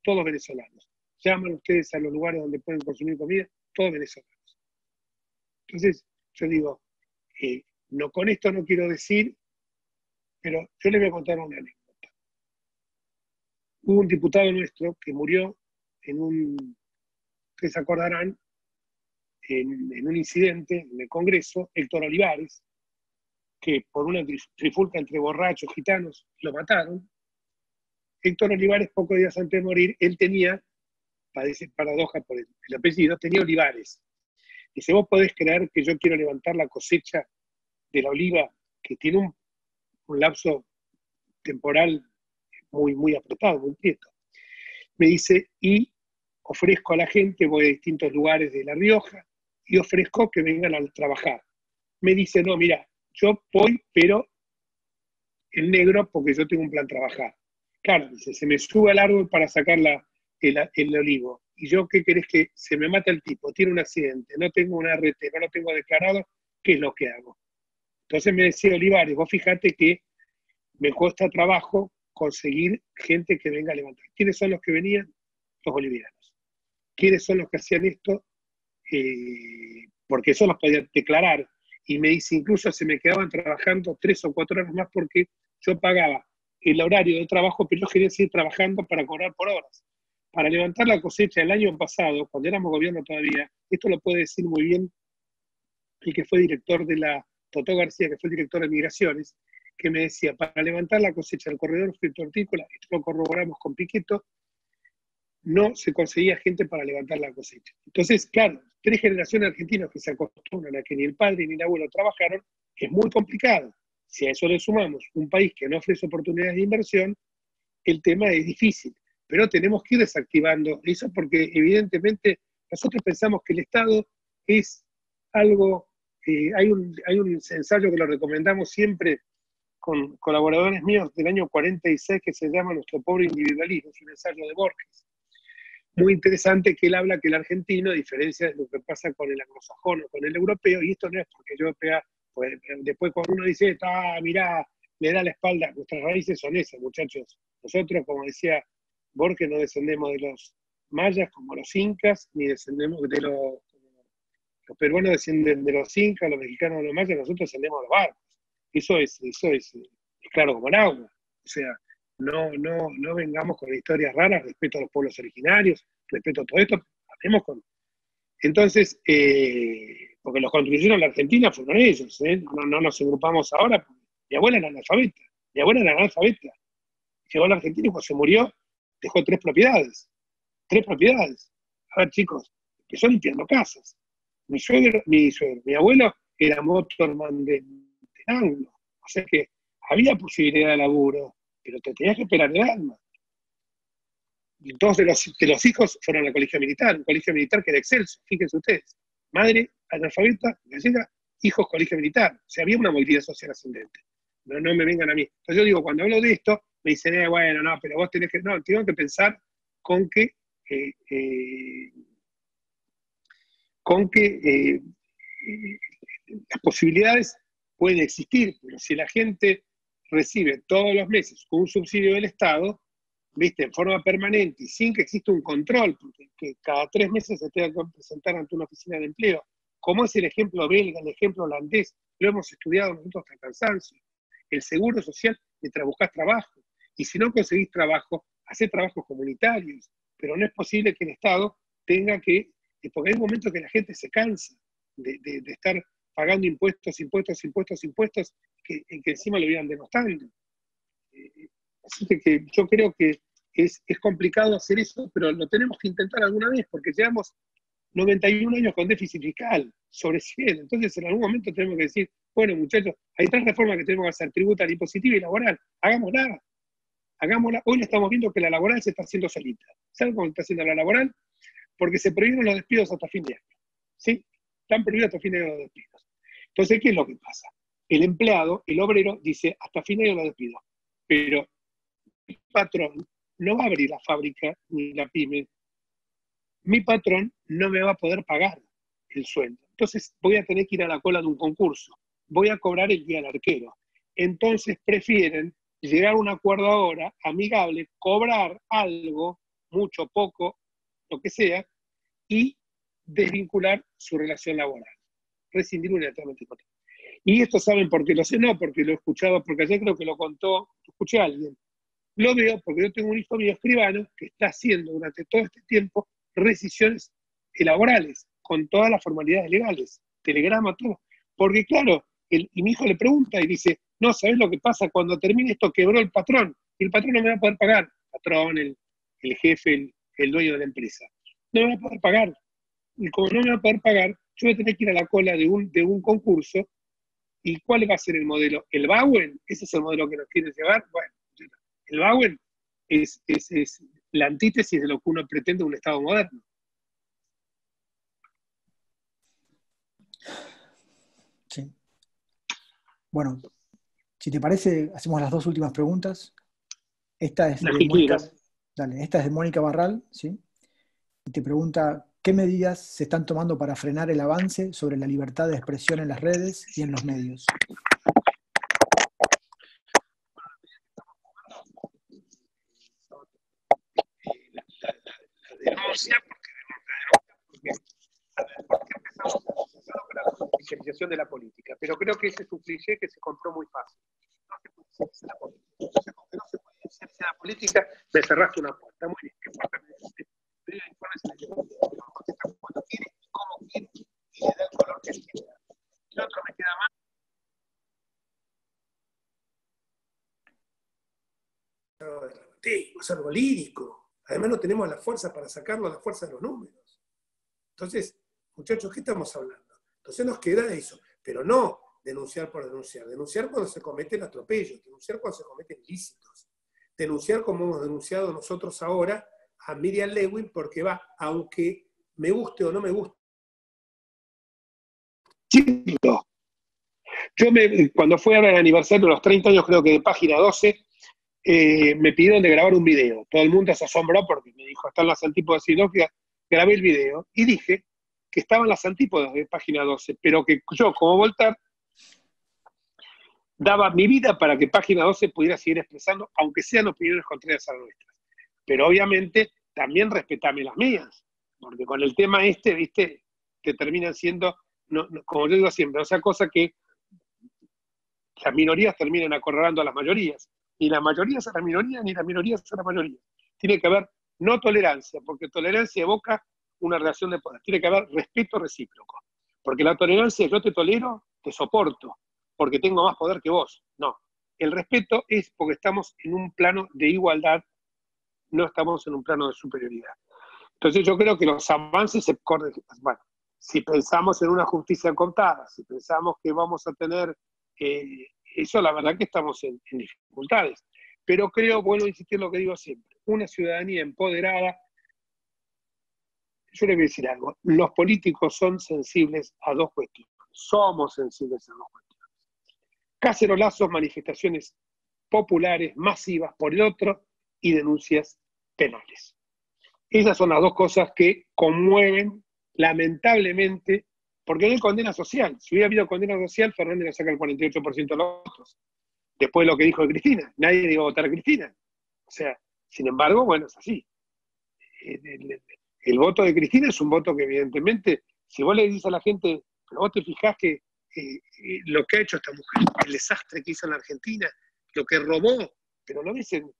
B: todos venezolanos. Llaman ustedes a los lugares donde pueden consumir comida, todos venezolanos. Entonces, yo digo, no, con esto no quiero decir, pero yo les voy a contar una anécdota. Hubo un diputado nuestro que murió ustedes se acordarán, en un incidente en el Congreso, Héctor Olivares, que por una trifulca entre borrachos gitanos lo mataron. Héctor Olivares, pocos días antes de morir, él tenía, parece paradoja por el apellido, tenía olivares. Dice, vos podés creer que yo quiero levantar la cosecha de la oliva, que tiene un lapso temporal muy, muy apretado, muy quieto. Me dice, y ofrezco a la gente, voy a distintos lugares de La Rioja, y ofrezco que vengan a trabajar. Me dice, no, mira, yo voy, pero en negro, porque yo tengo un plan trabajar. Claro, dice, se me sube al árbol para sacar el olivo. Y yo, ¿qué querés? Que se me mata el tipo, tiene un accidente, no tengo un RT, no lo tengo declarado, ¿qué es lo que hago? Entonces me decía Olivares, vos fíjate que me cuesta trabajo conseguir gente que venga a levantar. ¿Quiénes son los que venían? Los bolivianos. ¿Quiénes son los que hacían esto? Porque eso los podían declarar. Y me dice, incluso se me quedaban trabajando 3 o 4 horas más porque yo pagaba el horario de trabajo, pero yo quería seguir trabajando para cobrar por horas. Para levantar la cosecha el año pasado, cuando éramos gobierno todavía, esto lo puede decir muy bien el que fue director de Totó García, que fue el director de Migraciones, que me decía, para levantar la cosecha del corredor fruto-hortícola, esto lo corroboramos con Piqueto, no se conseguía gente para levantar la cosecha. Entonces, claro, 3 generaciones de argentinos que se acostumbran a que ni el padre ni el abuelo trabajaron, es muy complicado. Si a eso le sumamos un país que no ofrece oportunidades de inversión, el tema es difícil. Pero tenemos que ir desactivando eso porque evidentemente nosotros pensamos que el Estado es algo, hay un ensayo que lo recomendamos siempre con colaboradores míos del año 46 que se llama Nuestro pobre individualismo, es un ensayo de Borges. Muy interesante, que él habla que el argentino, a diferencia de lo que pasa con el anglosajón o con el europeo, y esto no es porque yo Pues, después cuando uno dice, mirá, le da la espalda, nuestras raíces son esas, muchachos. Nosotros, como decía Borges, no descendemos de los mayas como los incas, ni descendemos de los peruanos descienden de los incas, los mexicanos de los mayas, nosotros descendemos de los barcos. Eso es claro como el agua. O sea, no vengamos con historias raras, respeto a los pueblos originarios, respeto a todo esto, hablemos con... Entonces, porque los construyeron la Argentina fueron ellos, no nos agrupamos ahora. Mi abuela era analfabeta, llegó a la Argentina y cuando se murió dejó 3 propiedades. A ver, chicos, empezó limpiando casas. Mi abuelo era motorman de Anglo, o sea que había posibilidad de laburo, pero te tenías que esperar el alma. Y 2 de los hijos fueron al colegio militar, un colegio militar que era excelso, fíjense ustedes. Madre analfabeta, gallega, hijos colegio militar. O sea, había una movilidad social ascendente. No me vengan a mí. Entonces yo digo, cuando hablo de esto, me dicen, bueno, no, pero vos tenés que... No, tengo que pensar con que las posibilidades pueden existir, pero si la gente recibe todos los meses un subsidio del Estado, ¿viste? En forma permanente y sin que exista un control, porque que cada 3 meses se tenga que presentar ante una oficina de empleo, como es el ejemplo belga, el ejemplo holandés, lo hemos estudiado nosotros hasta el cansancio. El seguro social mientras buscas trabajo, y si no conseguís trabajo, hacés trabajos comunitarios, pero no es posible que el Estado tenga que, porque hay un momento que la gente se cansa de estar pagando impuestos, que encima lo iban denostando. Así que yo creo que es complicado hacer eso, pero lo tenemos que intentar alguna vez, porque llevamos 91 años con déficit fiscal, sobre 100. Entonces, en algún momento tenemos que decir, bueno, muchachos, hay 3 reformas que tenemos que hacer, tributaria, impositiva y laboral. Hagámosla. Hoy le estamos viendo que la laboral se está haciendo solita. ¿Saben cómo está haciendo la laboral? Porque se prohibieron los despidos hasta fin de año. ¿Sí? Están prohibidos hasta fin de año los despidos. Entonces, ¿qué es lo que pasa? El empleado, el obrero, dice, hasta fin de año los despido. Pero el patrón no va a abrir la fábrica ni la pyme. Mi patrón no me va a poder pagar el sueldo. Entonces voy a tener que ir a la cola de un concurso. Voy a cobrar el día del arquero. Entonces prefieren llegar a un acuerdo ahora, amigable, cobrar algo, mucho, poco, lo que sea, y desvincular su relación laboral. Rescindir unilateralmente el contrato. Y esto saben por qué lo sé, no porque lo he escuchado, porque ayer creo que lo contó, escuché a alguien. Lo veo porque yo tengo un hijo mío escribano que está haciendo durante todo este tiempo rescisiones laborales, con todas las formalidades legales, telegrama, todo. Porque claro, y mi hijo le pregunta y dice, no, ¿sabés lo que pasa? Cuando termine esto quebró el patrón, y el patrón no me va a poder pagar. El patrón, el jefe, el dueño de la empresa. No me va a poder pagar. Y como no me va a poder pagar, yo voy a tener que ir a la cola de un concurso. ¿Y cuál va a ser el modelo? ¿El Bauen? ¿Ese es el modelo que nos quiere llevar? Bueno, el Bauen es la antítesis de lo que uno pretende de un Estado moderno.
C: Sí. Bueno, si te parece, hacemos las 2 últimas preguntas. Esta es de Mónica Barral, ¿sí? Y te pregunta, ¿qué medidas se están tomando para frenar el avance sobre la libertad de expresión en las redes y en los medios?
B: porque empezamos con la oficialización de la política, pero creo que ese es un cliché que se compró muy fácil. No se puede oficializar la política. Entonces, como que no se puede oficializar la política, me cerraste una puerta. Muy bien, ¿qué puerta me dijiste? Pedí informes en el contesta cuando quiere y cómo quiere y le da el color que quiera. Y otro me queda más.
D: Es algo lírico. Además no tenemos la fuerza para sacarlo a la fuerza de los números. Entonces, muchachos, ¿qué estamos hablando? Entonces nos queda eso, pero no denunciar por denunciar. Denunciar cuando se cometen atropellos, denunciar cuando se cometen ilícitos. Denunciar como hemos denunciado nosotros ahora a Miriam Lewin, porque va, aunque me guste o no me guste.
B: Chico. Cuando fue ahora el aniversario de los 30 años, creo que de Página 12, me pidieron de grabar un video. Todo el mundo se asombró porque me dijo, están las antípodas ideológicas. Grabé el video y dije que estaban las antípodas de Página 12, pero que yo, como Voltaire, daba mi vida para que Página 12 pudiera seguir expresando, aunque sean opiniones contrarias a las nuestras. Pero obviamente también respetame las mías, porque con el tema viste, que terminan siendo, como yo digo siempre, esa cosa que las minorías terminan acorralando a las mayorías. Ni las mayorías a las minorías, ni las minorías a las mayorías. Tiene que haber no tolerancia, porque tolerancia evoca una relación de poder. Tiene que haber respeto recíproco. Porque la tolerancia es yo te tolero, te soporto, porque tengo más poder que vos. No. El respeto es porque estamos en un plano de igualdad, no estamos en un plano de superioridad. Entonces yo creo que los avances se corren. Bueno, si pensamos en una justicia contada, si pensamos que vamos a tener eso, la verdad que estamos en dificultades. Pero creo, vuelvo a insistir en lo que digo siempre, una ciudadanía empoderada. Yo le voy a decir algo, los políticos son sensibles a dos cuestiones, somos sensibles a dos cuestiones. Cacerolazos, manifestaciones populares, masivas por el otro, y denuncias penales. Esas son las dos cosas que conmueven, lamentablemente, porque no hay condena social. Si hubiera habido condena social, Fernández le saca el 48% de los votos. Después de lo que dijo de Cristina, nadie iba a votar a Cristina. O sea, sin embargo, bueno, es así. El voto de Cristina es un voto que evidentemente, si vos le dices a la gente, pero vos te fijás que lo que ha hecho esta mujer, el desastre que hizo en la Argentina, lo que robó, pero lo dicen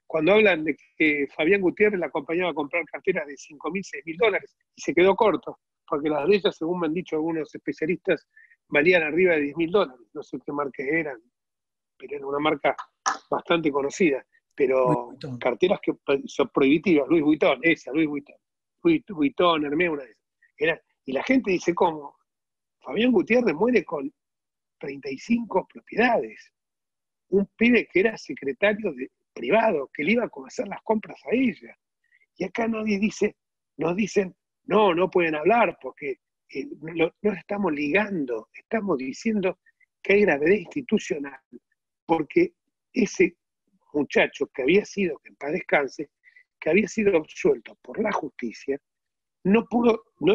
B: cuando hablan de que Fabián Gutiérrez la acompañaba a comprar carteras de $5.000, $6.000 y se quedó corto, porque las de ellas, según me han dicho algunos especialistas, valían arriba de $10.000. No sé qué marcas eran, pero era una marca bastante conocida. Pero carteras que son prohibitivas, Louis Vuitton, Louis Vuitton, Hermès, una de esas. Y la gente dice, ¿cómo? Fabián Gutiérrez muere con 35 propiedades. Un pibe que era secretario privado, que le iba a hacer las compras a ella. Y acá nadie dice, nos dicen, no pueden hablar porque no estamos ligando, estamos diciendo que hay gravedad institucional, porque ese muchacho que había sido, que en paz descanse, que había sido absuelto por la justicia, no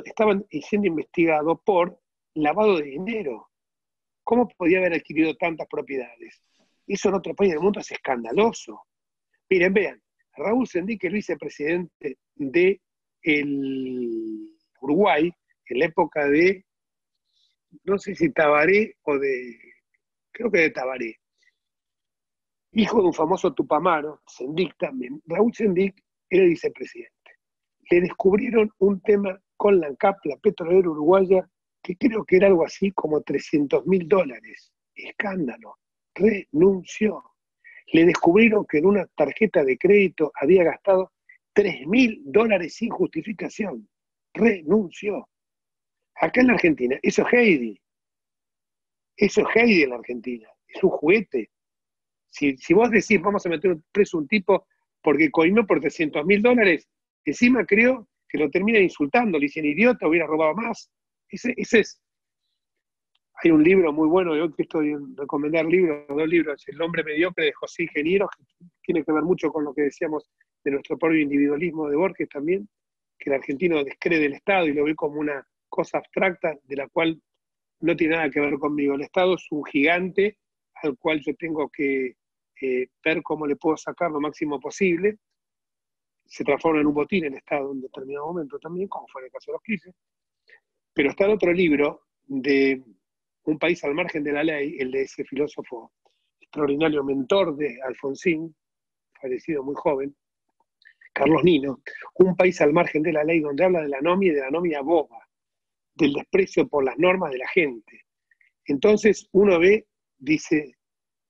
B: estaban siendo investigado por lavado de dinero. ¿Cómo podía haber adquirido tantas propiedades? Eso en otro país del mundo es escandaloso. Miren, vean, Raúl Sendic, el vicepresidente de Uruguay, en la época de, no sé si Tabaré creo que de Tabaré, hijo de un famoso tupamaro, Sendic también. Raúl Sendic era el vicepresidente. Le descubrieron un tema con la ANCAP, la petrolera uruguaya, que creo que era algo así como $300.000. Escándalo. Renunció. Le descubrieron que en una tarjeta de crédito había gastado $3.000 sin justificación. Renunció. Acá en la Argentina, eso es Heidi. Eso es Heidi en la Argentina. Es un juguete. Si vos decís, vamos a meter preso un tipo porque coimó por $300.000, encima creo que lo termina insultando, le dicen idiota, hubiera robado más. Ese es. Hay un libro muy bueno, yo que estoy en recomendar dos libros, El hombre mediocre de José Ingeniero, que tiene que ver mucho con lo que decíamos de nuestro propio individualismo de Borges también, que el argentino descree del Estado y lo ve como una cosa abstracta de la cual no tiene nada que ver conmigo. El Estado es un gigante al cual yo tengo que ver cómo le puedo sacar lo máximo posible. Se transforma en un botín el Estado en un determinado momento también, como fue en el caso de los crisis. Pero está el otro libro de Un país al margen de la ley, el de ese filósofo extraordinario, mentor de Alfonsín, fallecido muy joven, Carlos Nino, Un país al margen de la ley, donde habla de la anomia y de la anomia boba, del desprecio por las normas de la gente. Entonces uno ve, dice,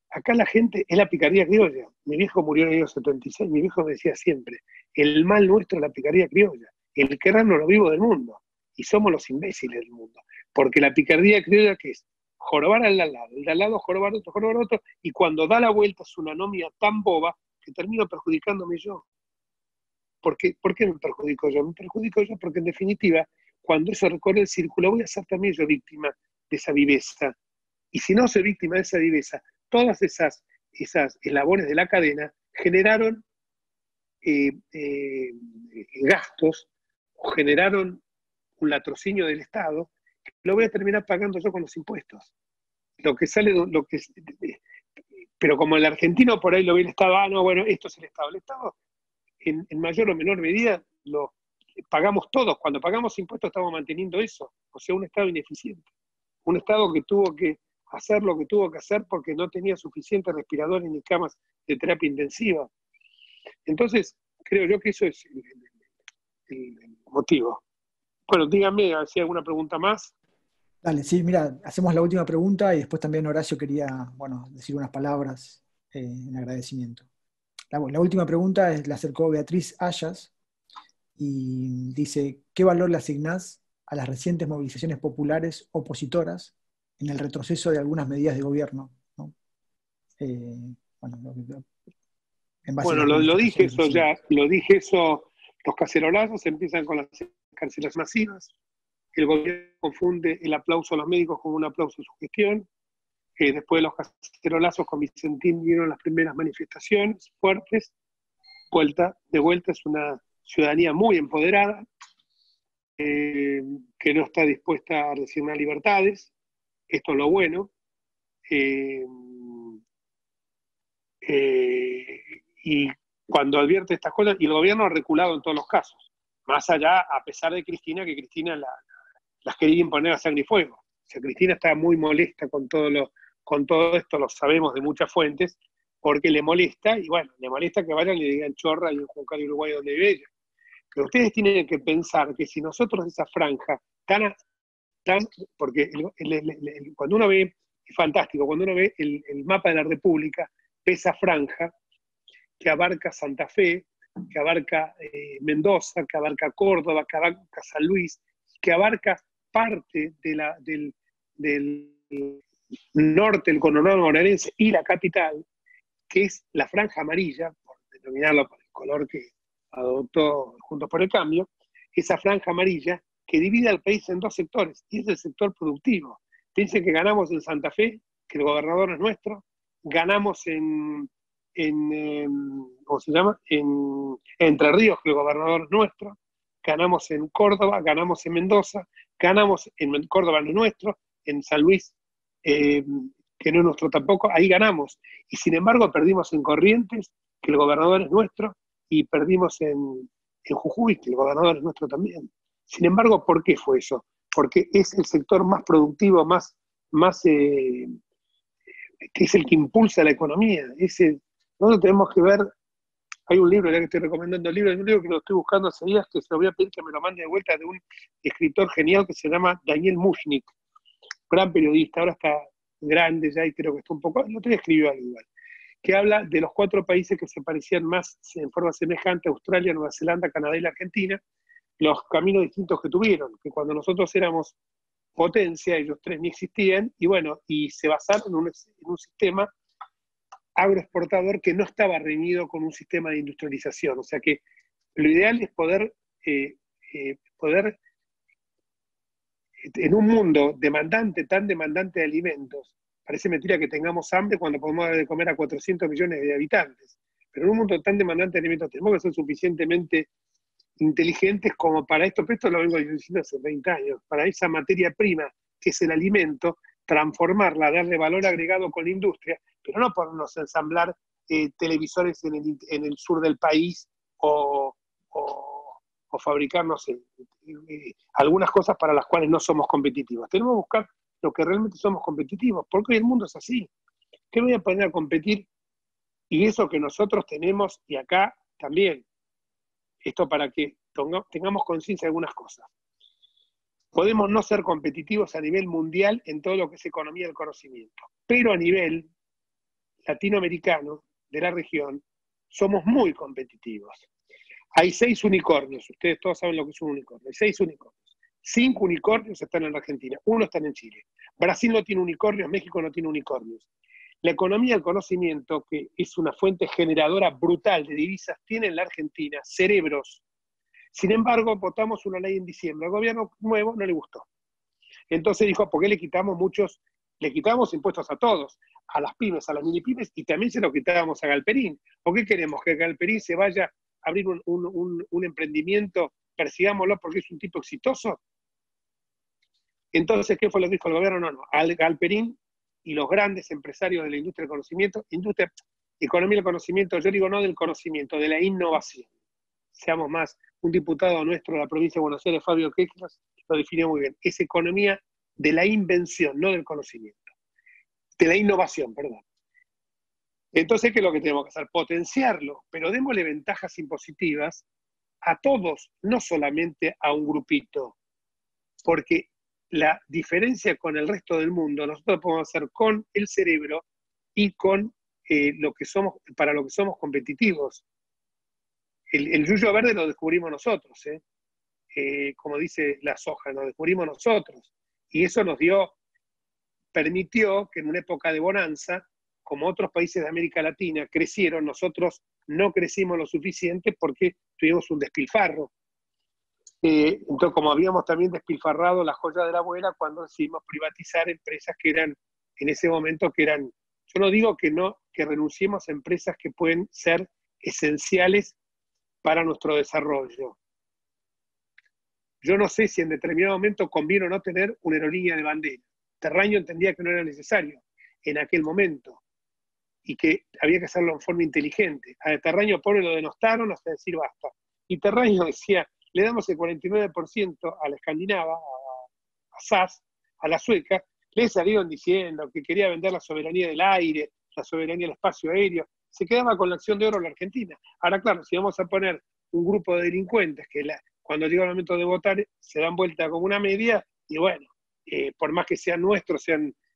B: acá la gente es la picardía criolla. Mi viejo murió en el año 76, mi viejo me decía siempre, el mal nuestro es la picardía criolla, el que erran lo vivo del mundo, y somos los imbéciles del mundo, porque la picardía criolla que es jorobar al de al lado, el de al lado jorobar otro, y cuando da la vuelta es una anomia tan boba que termino perjudicándome yo. ¿Por qué me perjudico yo? Me perjudico yo porque en definitiva, cuando eso recorre el círculo, voy a ser también yo víctima de esa viveza. Y si no soy víctima de esa viveza, todas esas eslabones de la cadena generaron gastos o generaron un latrocinio del Estado que lo voy a terminar pagando yo con los impuestos. lo que sale, pero como el argentino por ahí lo ve el Estado, no, bueno, esto es el Estado. El Estado, en mayor o menor medida, lo pagamos todos. Cuando pagamos impuestos estamos manteniendo eso. O sea, un Estado ineficiente. Un Estado que tuvo que hacer lo que tuvo que hacer porque no tenía suficientes respiradores ni camas de terapia intensiva. Entonces, creo yo que eso es el motivo. Bueno, díganme si hay alguna pregunta más.
C: Dale, sí, mira, hacemos la última pregunta y después también Horacio quería, decir unas palabras en agradecimiento. La última pregunta la acercó Beatriz Ayas y dice, ¿qué valor le asignás a las recientes movilizaciones populares opositoras en el retroceso de algunas medidas de gobierno? ¿No? En base a
B: Bueno,
C: las
B: lo dije
C: manifestaciones
B: eso ya,
C: recientes.
B: lo dije eso, los cacerolazos empiezan con las cárceles masivas, el gobierno confunde el aplauso a los médicos con un aplauso a su gestión, después de los cacerolazos con Vicentín vinieron las primeras manifestaciones fuertes, de vuelta es una ciudadanía muy empoderada, que no está dispuesta a resignar libertades, esto es lo bueno, y cuando advierte estas cosas, y el gobierno ha reculado en todos los casos, más allá, a pesar de Cristina, que Cristina las quería imponer a sangre y fuego. O sea, Cristina está muy molesta con todo esto, lo sabemos de muchas fuentes, porque le molesta, y bueno, le molesta que vayan y le digan chorra y en Juncal y Uruguay donde vive ella. Pero ustedes tienen que pensar que si nosotros esa franja, porque cuando uno ve, es fantástico, cuando uno ve el mapa de la República, ve esa franja que abarca Santa Fe, que abarca Mendoza, que abarca Córdoba, que abarca San Luis, que abarca parte del norte del conurbano bonaerense y la capital, que es la franja amarilla, por denominarlo por el color que adoptó Juntos por el Cambio, esa franja amarilla que divide al país en dos sectores, y es el sector productivo. Piensen que ganamos en Santa Fe, que el gobernador es nuestro, ganamos en ¿cómo se llama? En Entre Ríos, que el gobernador es nuestro, ganamos en Córdoba, ganamos en Mendoza, ganamos en Córdoba no es nuestro, en San Luis, que no es nuestro tampoco, ahí ganamos. Y sin embargo perdimos en Corrientes, que el gobernador es nuestro, y perdimos en Jujuy, que el gobernador es nuestro también. Sin embargo, ¿por qué fue eso? Porque es el sector más productivo, que es el que impulsa la economía. Nosotros tenemos que ver, hay un libro, ya que estoy recomendando hay un libro que lo estoy buscando hace días, que se lo voy a pedir que me lo mande de vuelta, de un escritor genial que se llama Daniel Mushnik, gran periodista, ahora está grande ya y creo que está un poco, el otro día escribió algo igual, que habla de los 4 países que se parecían más en forma semejante, Australia, Nueva Zelanda, Canadá y la Argentina, los caminos distintos que tuvieron, que cuando nosotros éramos potencia, ellos 3 ni existían, y bueno, y se basaron en un sistema agroexportador que no estaba reñido con un sistema de industrialización. O sea que lo ideal es poder en un mundo tan demandante de alimentos, parece mentira que tengamos hambre cuando podemos dar de comer a 400 millones de habitantes, pero en un mundo tan demandante de alimentos tenemos que ser suficientemente inteligentes como para esto, pero esto lo vengo diciendo hace 20 años, para esa materia prima que es el alimento, transformarla, darle valor agregado con la industria, pero no ponernos a ensamblar televisores en el sur del país o fabricar, no sé, algunas cosas para las cuales no somos competitivos. Tenemos que buscar lo que realmente somos competitivos, porque hoy el mundo es así. ¿Qué voy a poner a competir? Y eso que nosotros tenemos, y acá también, esto para que tengamos conciencia de algunas cosas. Podemos no ser competitivos a nivel mundial en todo lo que es economía del conocimiento, pero a nivel latinoamericano de la región somos muy competitivos. Hay 6 unicornios, ustedes todos saben lo que es un unicornio, hay 6 unicornios. 5 unicornios están en la Argentina, 1 está en Chile. Brasil no tiene unicornios, México no tiene unicornios. La economía del conocimiento, que es una fuente generadora brutal de divisas, tiene en la Argentina cerebros. Sin embargo, votamos una ley en diciembre. Al gobierno nuevo no le gustó. Entonces dijo, ¿por qué le quitamos impuestos a todos? A las pymes, a las mini pymes, y también se lo quitábamos a Galperín. ¿Por qué queremos que Galperín se vaya a abrir un emprendimiento, persigámoslo porque es un tipo exitoso? Entonces, ¿qué fue lo que dijo el gobierno? No, al Galperín y los grandes empresarios de la industria del conocimiento, economía del conocimiento, yo digo no del conocimiento, de la innovación. Seamos más, un diputado nuestro de la provincia de Buenos Aires, Fabio Quejas, lo definió muy bien, es economía de la invención, no del conocimiento, de la innovación, perdón. Entonces, ¿qué es lo que tenemos que hacer? Potenciarlo, pero démosle ventajas impositivas a todos, no solamente a un grupito, porque la diferencia con el resto del mundo, nosotros podemos hacer con el cerebro y con lo que somos, para lo que somos competitivos. El yuyo verde lo descubrimos nosotros, como dice la soja, lo descubrimos nosotros. Y eso permitió que en una época de bonanza, como otros países de América Latina crecieron, nosotros no crecimos lo suficiente porque tuvimos un despilfarro. Entonces, como habíamos también despilfarrado la joya de la abuela cuando decidimos privatizar empresas que eran, en ese momento, yo no digo que renunciemos a empresas que pueden ser esenciales para nuestro desarrollo. Yo no sé si en determinado momento conviene o no tener una aerolínea de bandera. Terraño entendía que no era necesario en aquel momento y que había que hacerlo en forma inteligente. A Terraño pobre lo denostaron hasta decir basta. Y Terraño decía, le damos el 49% a la escandinava, a SAS, a la sueca, le salieron diciendo que quería vender la soberanía del aire, la soberanía del espacio aéreo, se quedaba con la acción de oro la Argentina. Ahora, claro, si vamos a poner un grupo de delincuentes que cuando llega el momento de votar se dan vuelta como una media, y bueno, por más que sean nuestros,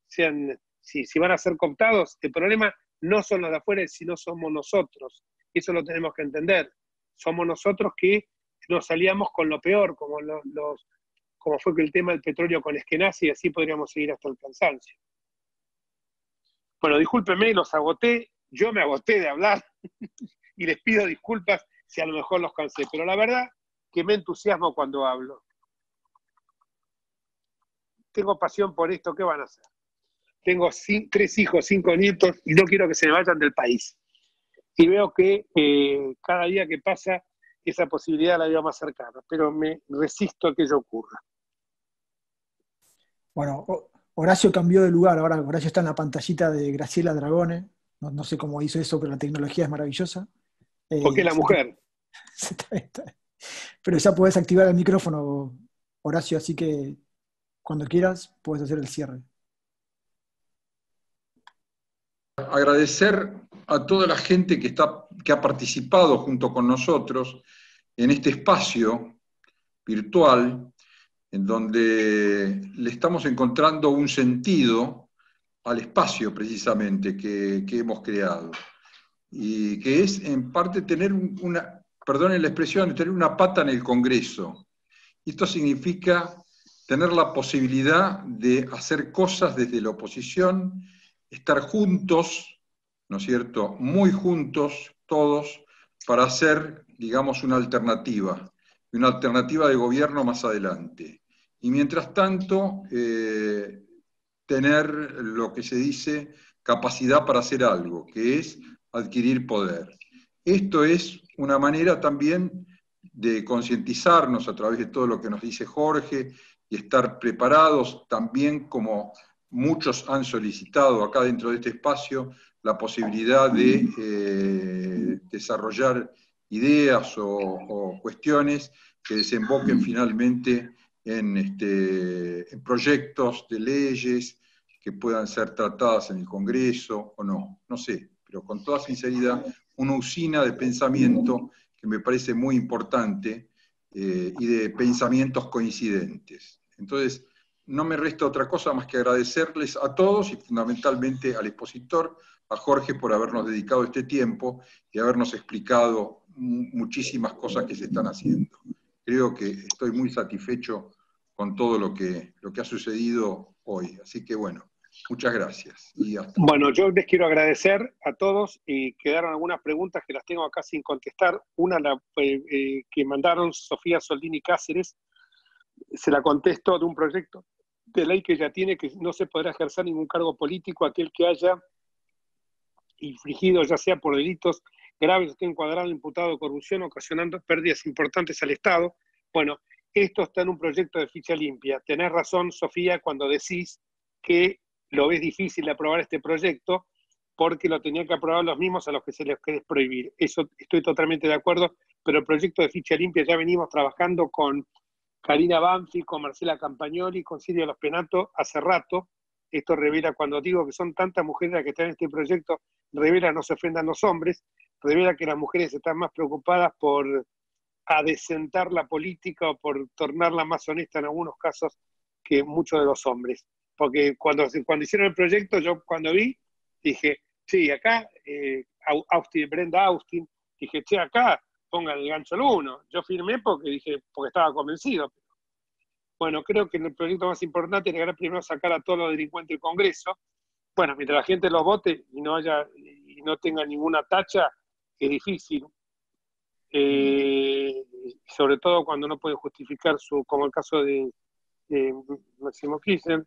B: si van a ser cooptados, el problema no son los de afuera, sino somos nosotros. Eso lo tenemos que entender. Somos nosotros que nos salíamos con lo peor, como fue que el tema del petróleo con Eskenazi, y así podríamos seguir hasta el cansancio. Bueno, discúlpenme, los agoté, yo me agoté de hablar y les pido disculpas si a lo mejor los cansé, pero la verdad que me entusiasmo cuando hablo. Tengo pasión por esto, ¿qué van a hacer? Tengo 3 hijos, 5 nietos y no quiero que se me vayan del país. Y veo que cada día que pasa esa posibilidad la veo más cercana, pero me resisto a que ello ocurra.
C: Bueno, Horacio cambió de lugar, ahora Horacio está en la pantallita de Graciela Dragone, no sé cómo hizo eso, pero la tecnología es maravillosa.
B: Porque es la mujer.
C: Pero ya podés activar el micrófono, Horacio, así que cuando quieras puedes hacer el cierre.
A: Agradecer a toda la gente que ha participado junto con nosotros en este espacio virtual, en donde le estamos encontrando un sentido al espacio precisamente que hemos creado. Y que es en parte tener perdonen la expresión, tener una pata en el Congreso. Esto significa tener la posibilidad de hacer cosas desde la oposición, estar juntos, ¿no es cierto?, muy juntos todos, para hacer, digamos, una alternativa de gobierno más adelante. Y mientras tanto, tener lo que se dice capacidad para hacer algo, que es adquirir poder. Esto es una manera también de concientizarnos a través de todo lo que nos dice Jorge y estar preparados también, como muchos han solicitado acá dentro de este espacio, la posibilidad de desarrollar ideas o cuestiones que desemboquen finalmente en proyectos de leyes que puedan ser tratadas en el Congreso o no sé, pero con toda sinceridad, una usina de pensamiento que me parece muy importante y de pensamientos coincidentes. Entonces, no me resta otra cosa más que agradecerles a todos y fundamentalmente al expositor, a Jorge, por habernos dedicado este tiempo y habernos explicado muchísimas cosas que se están haciendo. Creo que estoy muy satisfecho con todo lo que ha sucedido hoy. Así que bueno, muchas gracias.
B: Bueno, yo les quiero agradecer a todos y quedaron algunas preguntas que las tengo acá sin contestar. Una que mandaron Sofía Soldini Cáceres, se la contesto, de un proyecto de ley que ya tiene, que no se podrá ejercer ningún cargo político aquel que haya infringido, ya sea por delitos graves, esté encuadrado, imputado de corrupción, ocasionando pérdidas importantes al Estado. Bueno, esto está en un proyecto de ficha limpia. Tenés razón, Sofía, cuando decís que lo ves difícil de aprobar este proyecto porque lo tenían que aprobar los mismos a los que se les quiere prohibir. Eso estoy totalmente de acuerdo, pero el proyecto de ficha limpia ya venimos trabajando con Karina Banfi, con Marcela Campagnoli, con Silvia Los Penato hace rato. Esto revela, cuando digo que son tantas mujeres las que están en este proyecto, revela no se ofendan los hombres, revela que las mujeres están más preocupadas por adecentar la política o por tornarla más honesta en algunos casos que muchos de los hombres. Porque cuando hicieron el proyecto, yo cuando vi, dije, sí, acá, Brenda Austin, dije, che, acá pongan el gancho al 1. Yo firmé porque estaba convencido. Bueno, creo que el proyecto más importante era primero sacar a todos los delincuentes del Congreso. Bueno, mientras la gente los vote y no tenga ninguna tacha, es difícil. Sobre todo cuando no pueden justificar como el caso de Máximo Kirchner.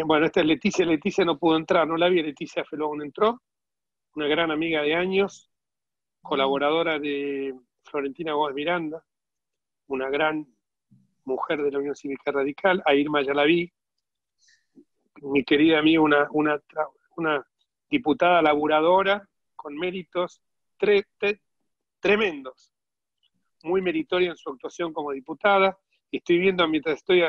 B: Bueno, esta es Leticia. Leticia no pudo entrar, no la vi. Leticia Felón entró, una gran amiga de años, colaboradora de Florentina Gómez Miranda, una gran mujer de la Unión Cívica Radical. A Irma ya la vi, mi querida amiga, una diputada laburadora con méritos tremendos, muy meritoria en su actuación como diputada. Estoy viendo mientras estoy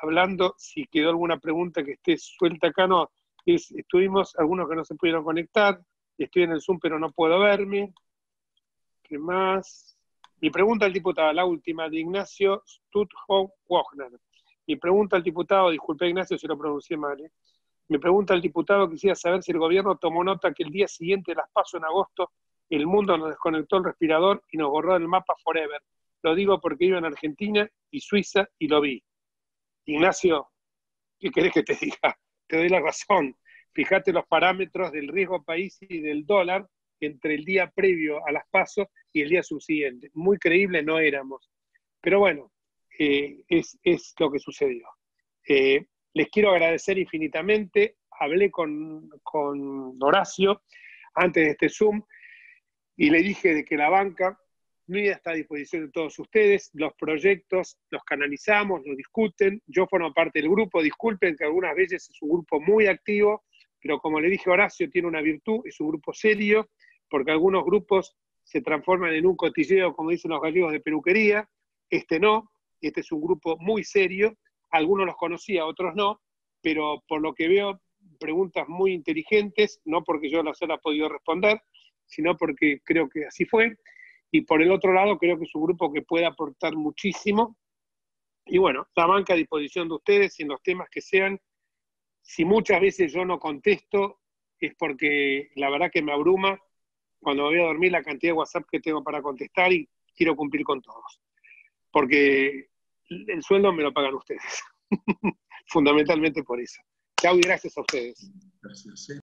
B: hablando si quedó alguna pregunta que esté suelta acá. No, estuvimos algunos que no se pudieron conectar. Estoy en el Zoom pero no puedo verme. ¿Qué más? Mi pregunta al diputado, la última, de Ignacio Stuthoff-Wagner. Mi pregunta al diputado, disculpe Ignacio si lo pronuncié mal, mi pregunta al diputado, quisiera saber si el gobierno tomó nota que el día siguiente de las PASO en agosto, el mundo nos desconectó el respirador y nos borró del mapa forever. Lo digo porque vivo en Argentina y Suiza y lo vi. Ignacio, ¿qué querés que te diga? Te doy la razón. Fíjate los parámetros del riesgo país y del dólar entre el día previo a las PASO y el día subsiguiente. Muy creíble no éramos. Pero bueno, es lo que sucedió. Les quiero agradecer infinitamente. Hablé con Horacio antes de este Zoom y le dije de que la banca no está a disposición de todos ustedes. Los proyectos los canalizamos, los discuten. Yo formo parte del grupo. Disculpen que algunas veces es un grupo muy activo, pero como le dije a Horacio, tiene una virtud, es un grupo serio, porque algunos grupos se transforman en un cotilleo, como dicen los gallegos, de peluquería. Este no, este es un grupo muy serio. Algunos los conocía, otros no, pero por lo que veo, preguntas muy inteligentes, no porque yo las haya podido responder, sino porque creo que así fue. Y por el otro lado, creo que es un grupo que puede aportar muchísimo. Y bueno, la banca a disposición de ustedes en los temas que sean. Si muchas veces yo no contesto, es porque la verdad que me abruma cuando me voy a dormir la cantidad de WhatsApp que tengo para contestar y quiero cumplir con todos. Porque el sueldo me lo pagan ustedes. Fundamentalmente por eso. Chau y gracias a ustedes.
A: Gracias.